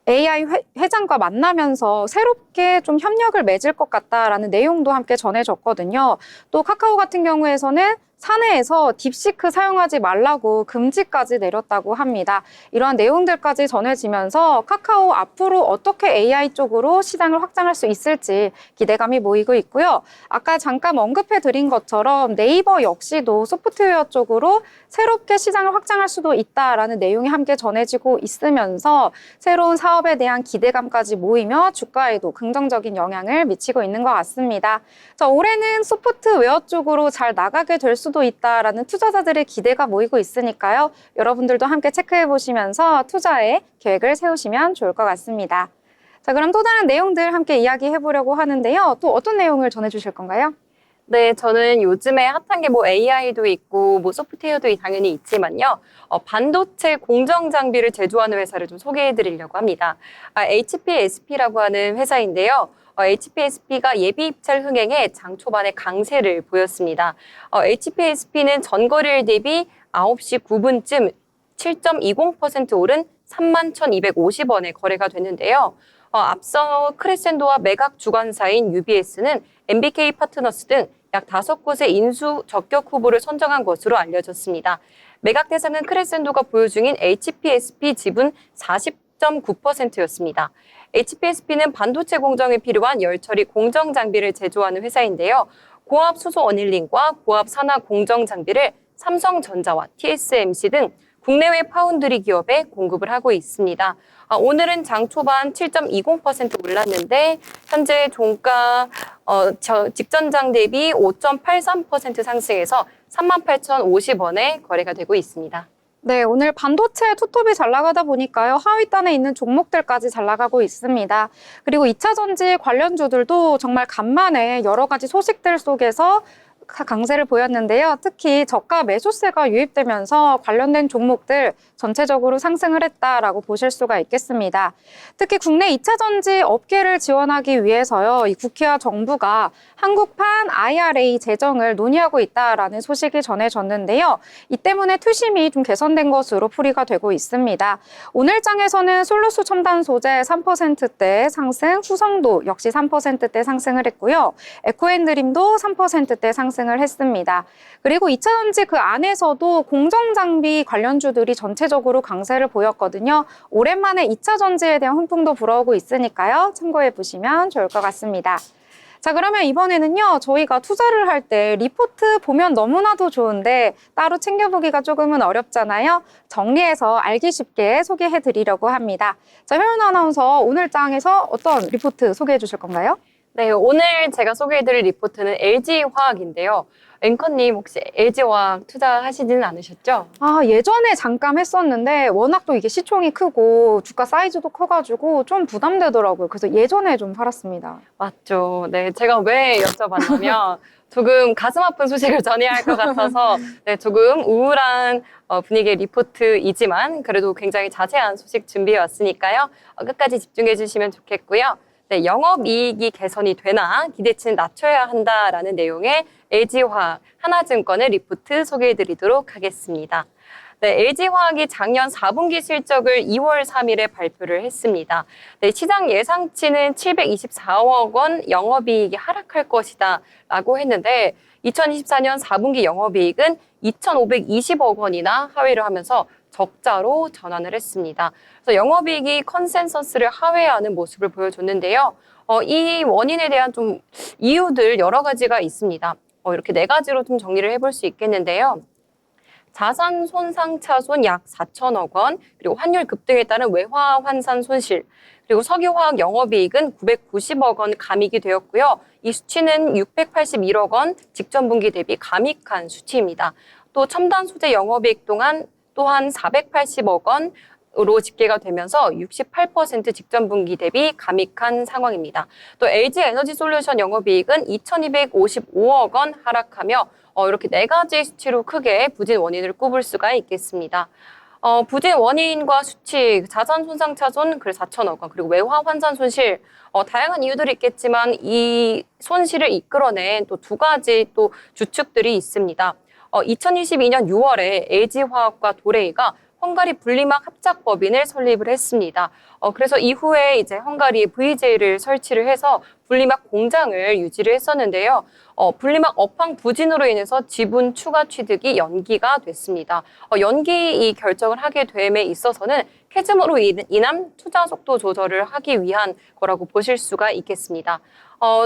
AI 회장과 만나면서 새롭게 좀 협력을 맺을 것 같다라는 내용도 함께 전해졌거든요. 또 카카오 같은 경우에서는 사내에서 딥시크 사용하지 말라고 금지까지 내렸다고 합니다. 이러한 내용들까지 전해지면서 카카오 앞으로 어떻게 AI 쪽으로 시장을 확장할 수 있을지 기대감이 모이고 있고요. 아까 잠깐 언급해드린 것처럼 네이버 역시도 소프트웨어 쪽으로 새롭게 시장을 확장할 수도 있다라는 내용이 함께 전해지고 있으면서 새로운 사업에 대한 기대감까지 모이며 주가에도 긍정적인 영향을 미치고 있는 것 같습니다. 자, 올해는 소프트웨어 쪽으로 잘 나가게 될 수도 있다라는 투자자들의 기대가 모이고 있으니까요. 여러분들도 함께 체크해 보시면서 투자에 계획을 세우시면 좋을 것 같습니다. 자, 그럼 또 다른 내용들 함께 이야기해 보려고 하는데요. 또 어떤 내용을 전해 주실 건가요? 네, 저는 요즘에 핫한 게 뭐 AI도 있고 뭐 소프트웨어도 당연히 있지만요. 반도체 공정 장비를 제조하는 회사를 좀 소개해 드리려고 합니다. HPSP라고 하는 회사인데요. HPSP가 예비 입찰 흥행에 장 초반에 강세를 보였습니다. HPSP는 전거래일 대비 9시 9분쯤 7.20% 오른 31,250원에 거래가 됐는데요. 앞서 크레센도와 매각 주관사인 UBS는 MBK 파트너스 등 약 5곳의 인수 적격 후보를 선정한 것으로 알려졌습니다. 매각 대상은 크레센도가 보유 중인 HPSP 지분 40.9%였습니다. HPSP는 반도체 공정에 필요한 열처리 공정 장비를 제조하는 회사인데요. 고압 수소 어닐링과 고압 산화 공정 장비를 삼성전자와 TSMC 등 국내외 파운드리 기업에 공급을 하고 있습니다. 오늘은 장 초반 7.20% 올랐는데 현재 종가 직전장 대비 5.83% 상승해서 38,050원에 거래가 되고 있습니다. 네, 오늘 반도체 투톱이 잘 나가다 보니까요. 하위단에 있는 종목들까지 잘 나가고 있습니다. 그리고 2차 전지 관련주들도 정말 간만에 여러 가지 소식들 속에서 강세를 보였는데요. 특히 저가 매수세가 유입되면서 관련된 종목들 전체적으로 상승을 했다라고 보실 수가 있겠습니다. 특히 국내 2차 전지 업계를 지원하기 위해서요. 이 국회와 정부가 한국판 IRA 제정을 논의하고 있다라는 소식이 전해졌는데요. 이 때문에 투심이 좀 개선된 것으로 풀이가 되고 있습니다. 오늘 장에서는 솔루스 첨단 소재 3%대 상승, 후성도 역시 3%대 상승을 했고요. 에코앤드림도 3%대 상승을 했습니다. 그리고 2차 전지 그 안에서도 공정장비 관련주들이 전체적으로 강세를 보였거든요. 오랜만에 2차 전지에 대한 훈풍도 불어오고 있으니까요. 참고해 보시면 좋을 것 같습니다. 자, 그러면 이번에는요, 저희가 투자를 할 때 리포트 보면 너무나도 좋은데 따로 챙겨보기가 조금은 어렵잖아요. 정리해서 알기 쉽게 소개해 드리려고 합니다. 자, 효연 아나운서 오늘 장에서 어떤 리포트 소개해 주실 건가요? 네, 오늘 제가 소개해드릴 리포트는 LG화학인데요. 앵커님 혹시 LG화학 투자하시지는 않으셨죠? 아, 예전에 잠깐 했었는데 워낙 또 이게 시총이 크고 주가 사이즈도 커가지고 좀 부담되더라고요. 그래서 예전에 좀 팔았습니다. 맞죠. 네, 제가 왜 여쭤봤냐면 조금 가슴 아픈 소식을 전해야 할 것 같아서 네, 조금 우울한 분위기의 리포트이지만 그래도 굉장히 자세한 소식 준비해 왔으니까요. 끝까지 집중해 주시면 좋겠고요. 네, 영업이익이 개선이 되나 기대치는 낮춰야 한다라는 내용의 LG화학, 하나증권의 리포트 소개해드리도록 하겠습니다. 네, LG화학이 작년 4분기 실적을 2월 3일에 발표를 했습니다. 네, 시장 예상치는 724억 원 영업이익이 하락할 것이다 라고 했는데 2024년 4분기 영업이익은 2,520억 원이나 하회를 하면서 적자로 전환을 했습니다. 그래서 영업이익이 컨센서스를 하회하는 모습을 보여줬는데요. 이 원인에 대한 좀 이유들 여러 가지가 있습니다. 이렇게 네 가지로 좀 정리를 해볼 수 있겠는데요. 자산 손상 차손 약 4천억 원, 그리고 환율 급등에 따른 외화 환산 손실, 그리고 석유화학 영업이익은 990억 원 감익이 되었고요. 이 수치는 681억 원 직전 분기 대비 감익한 수치입니다. 또 첨단 소재 영업이익 또한 480억 원으로 집계가 되면서 68% 직전 분기 대비 감익한 상황입니다. 또 LG 에너지 솔루션 영업이익은 2,255억 원 하락하며 이렇게 네 가지 수치로 크게 부진 원인을 꼽을 수가 있겠습니다. 부진 원인과 수치, 자산 손상 차손 4천억 원, 그리고 외화 환산 손실, 다양한 이유들이 있겠지만 이 손실을 이끌어낸 또 두 가지 또 주축들이 있습니다. 2022년 6월에 LG화학과 도레이가 헝가리 분리막 합작법인을 설립을 했습니다. 그래서 이후에 이제 헝가리에 VJ를 설치를 해서 분리막 공장을 유지를 했었는데요. 분리막 업황 부진으로 인해서 지분 추가 취득이 연기가 됐습니다. 연기 이 결정을 하게 됨에 있어서는 캐즘으로 인한 투자 속도 조절을 하기 위한 거라고 보실 수가 있겠습니다.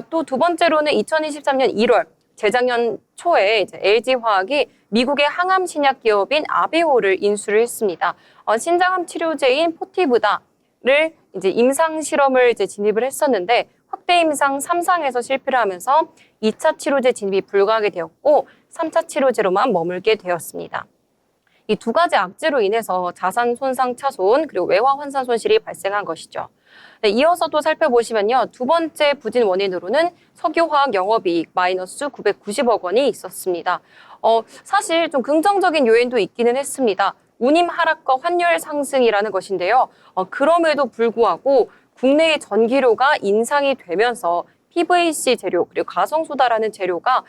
또 두 번째로는 2023년 1월 재작년 초에 이제 LG화학이 미국의 항암 신약 기업인 아베오를 인수를 했습니다. 신장암 치료제인 포티브다를 이제 임상 실험을 이제 진입을 했었는데 확대 임상 3상에서 실패를 하면서 2차 치료제 진입이 불가하게 되었고 3차 치료제로만 머물게 되었습니다. 이 두 가지 악재로 인해서 자산 손상 차손 그리고 외화 환산 손실이 발생한 것이죠. 네, 이어서 또 살펴보시면요. 두 번째 부진 원인으로는 석유화학 영업이익 마이너스 990억 원이 있었습니다. 사실 좀 긍정적인 요인도 있기는 했습니다. 운임 하락과 환율 상승이라는 것인데요. 그럼에도 불구하고 국내의 전기료가 인상이 되면서 PVC 재료 그리고 가성소다라는 재료가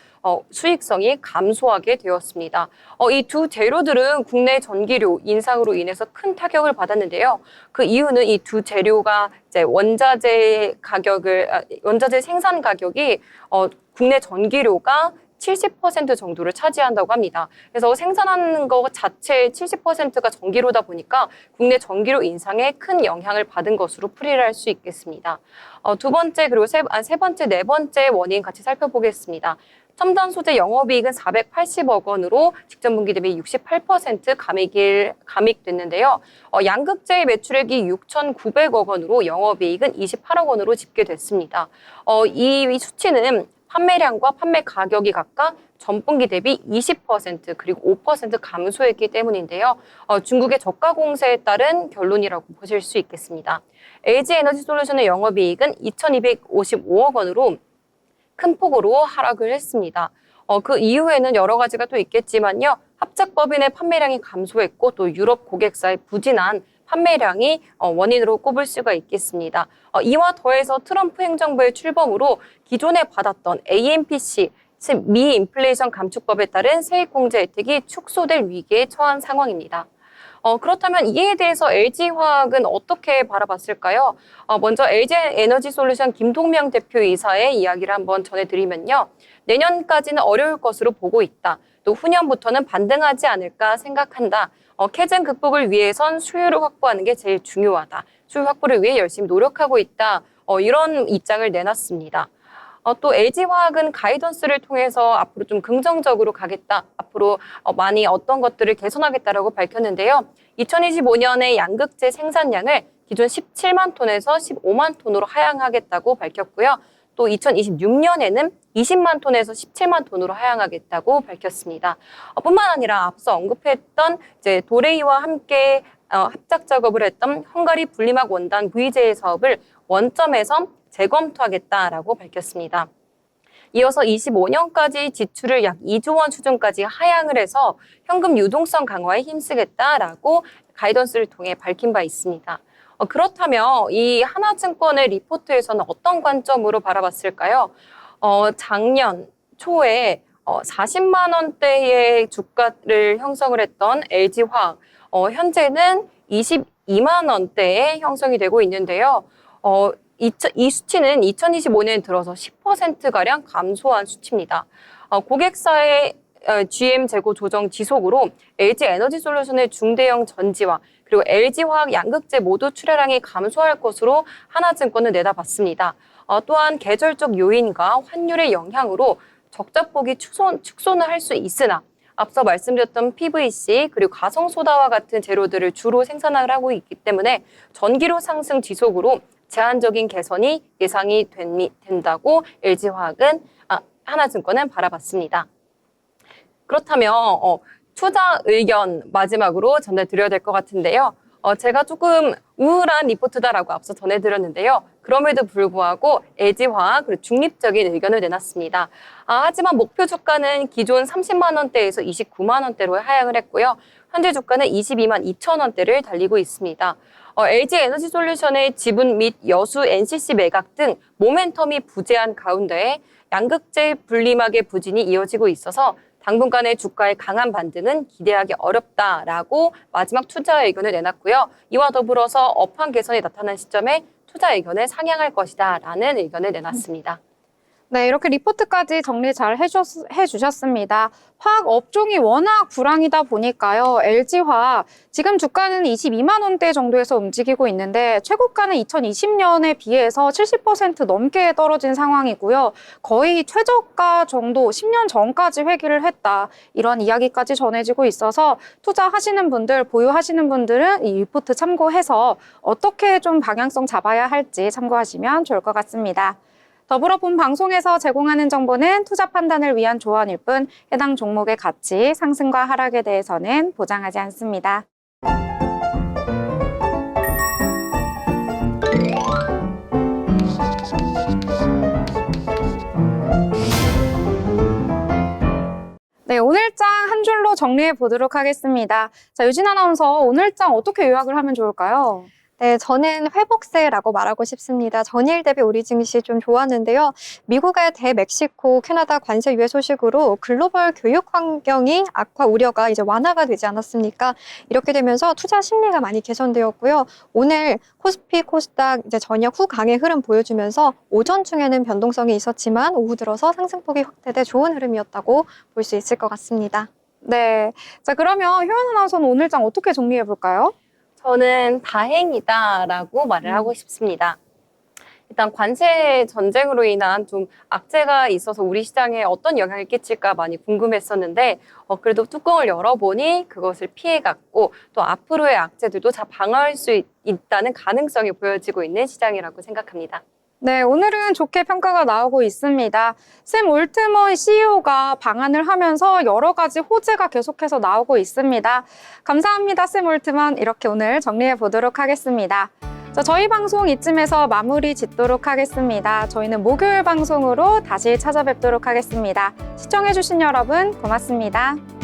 수익성이 감소하게 되었습니다. 이 두 재료들은 국내 전기료 인상으로 인해서 큰 타격을 받았는데요. 그 이유는 이 두 재료가 이제 원자재 생산 가격이 국내 전기료가 70% 정도를 차지한다고 합니다. 그래서 생산하는 것 자체의 70%가 전기료다 보니까 국내 전기료 인상에 큰 영향을 받은 것으로 풀이를 할 수 있겠습니다. 두 번째 그리고 세 번째, 네 번째 원인 같이 살펴보겠습니다. 첨단 소재 영업이익은 480억 원으로 직전 분기 대비 68% 감익됐는데요. 양극재의 매출액이 6,900억 원으로 영업이익은 28억 원으로 집계됐습니다. 이 수치는 판매량과 판매 가격이 각각 전분기 대비 20% 그리고 5% 감소했기 때문인데요. 중국의 저가 공세에 따른 결론이라고 보실 수 있겠습니다. LG에너지솔루션의 영업이익은 2,255억 원으로 큰 폭으로 하락을 했습니다. 그 이후에는 여러 가지가 또 있겠지만요. 합작법인의 판매량이 감소했고 또 유럽 고객사의 부진한 판매량이 원인으로 꼽을 수가 있겠습니다. 이와 더해서 트럼프 행정부의 출범으로 기존에 받았던 AMPC, 즉 미 인플레이션 감축법에 따른 세액 공제 혜택이 축소될 위기에 처한 상황입니다. 그렇다면 이에 대해서 LG화학은 어떻게 바라봤을까요? 먼저 LG에너지솔루션 김동명 대표이사의 이야기를 한번 전해드리면요. 내년까지는 어려울 것으로 보고 있다. 또 후년부터는 반등하지 않을까 생각한다. 캐즌 극복을 위해선 수요를 확보하는 게 제일 중요하다. 수요 확보를 위해 열심히 노력하고 있다. 이런 입장을 내놨습니다. 또 LG화학은 가이던스를 통해서 앞으로 좀 긍정적으로 가겠다. 앞으로 많이 어떤 것들을 개선하겠다라고 밝혔는데요. 2025년에 양극재 생산량을 기존 17만 톤에서 15만 톤으로 하향하겠다고 밝혔고요. 또 2026년에는 20만 톤에서 17만 톤으로 하향하겠다고 밝혔습니다. 뿐만 아니라 앞서 언급했던 이제 도레이와 함께 합작 작업을 했던 헝가리 분리막 원단 VJ 사업을 원점에서 재검토하겠다라고 밝혔습니다. 이어서 25년까지 지출을 약 2조 원 수준까지 하향을 해서 현금 유동성 강화에 힘쓰겠다라고 가이던스를 통해 밝힌 바 있습니다. 그렇다면 이 하나증권의 리포트에서는 어떤 관점으로 바라봤을까요? 작년 초에 40만 원대의 주가를 형성을 했던 LG화학, 현재는 22만 원대에 형성이 되고 있는데요. 이 수치는 2025년 들어서 10%가량 감소한 수치입니다. 고객사의 GM 재고 조정 지속으로 LG에너지솔루션의 중대형 전지와 그리고 LG화학 양극재 모두 출하량이 감소할 것으로 하나증권은 내다봤습니다. 또한 계절적 요인과 환율의 영향으로 적자폭이 축소는 할 수 있으나 앞서 말씀드렸던 PVC 그리고 가성소다와 같은 재료들을 주로 생산을 하고 있기 때문에 전기료 상승 지속으로 제한적인 개선이 예상이 된다고 LG화학은 하나증권은 바라봤습니다. 그렇다면 투자 의견 마지막으로 전해드려야 될 것 같은데요. 제가 조금 우울한 리포트다라고 앞서 전해드렸는데요. 그럼에도 불구하고 LG화학 그리고 중립적인 의견을 내놨습니다. 하지만 목표 주가는 기존 30만 원대에서 29만 원대로 하향을 했고요. 현재 주가는 22만 2천 원대를 달리고 있습니다. LG에너지솔루션의 지분 및 여수 NCC 매각 등 모멘텀이 부재한 가운데 양극재 분리막의 부진이 이어지고 있어서 당분간의 주가의 강한 반등은 기대하기 어렵다라고 마지막 투자 의견을 내놨고요. 이와 더불어서 업황 개선이 나타난 시점에 투자 의견을 상향할 것이다라는 의견을 내놨습니다. 네, 이렇게 리포트까지 정리 잘 해주셨습니다. 화학 업종이 워낙 불황이다 보니까요. LG화학 지금 주가는 22만 원대 정도에서 움직이고 있는데 최고가는 2020년에 비해서 70% 넘게 떨어진 상황이고요. 거의 최저가 정도 10년 전까지 회귀를 했다. 이런 이야기까지 전해지고 있어서 투자하시는 분들, 보유하시는 분들은 이 리포트 참고해서 어떻게 좀 방향성 잡아야 할지 참고하시면 좋을 것 같습니다. 더불어 본 방송에서 제공하는 정보는 투자 판단을 위한 조언일 뿐 해당 종목의 가치, 상승과 하락에 대해서는 보장하지 않습니다. 네, 오늘장 한 줄로 정리해 보도록 하겠습니다. 자, 유진 아나운서, 오늘장 어떻게 요약을 하면 좋을까요? 네, 저는 회복세라고 말하고 싶습니다. 전일 대비 우리 증시 좀 좋았는데요. 미국의 대멕시코, 캐나다 관세 유예 소식으로 글로벌 교육 환경이 악화 우려가 이제 완화가 되지 않았습니까? 이렇게 되면서 투자 심리가 많이 개선되었고요. 오늘 코스피, 코스닥 이제 저녁 후 강의 흐름 보여주면서 오전 중에는 변동성이 있었지만 오후 들어서 상승폭이 확대돼 좋은 흐름이었다고 볼 수 있을 것 같습니다. 네. 자, 그러면 효연 아나운서는 오늘장 어떻게 정리해 볼까요? 저는 다행이다라고 말을 하고 싶습니다. 일단 관세 전쟁으로 인한 좀 악재가 있어서 우리 시장에 어떤 영향을 끼칠까 많이 궁금했었는데 그래도 뚜껑을 열어보니 그것을 피해갔고 또 앞으로의 악재들도 잘 방어할 수 있다는 가능성이 보여지고 있는 시장이라고 생각합니다. 네, 오늘은 좋게 평가가 나오고 있습니다. 샘 올트먼 CEO가 방한을 하면서 여러 가지 호재가 계속해서 나오고 있습니다. 감사합니다, 샘 올트먼. 이렇게 오늘 정리해 보도록 하겠습니다. 저희 방송 이쯤에서 마무리 짓도록 하겠습니다. 저희는 목요일 방송으로 다시 찾아뵙도록 하겠습니다. 시청해주신 여러분 고맙습니다.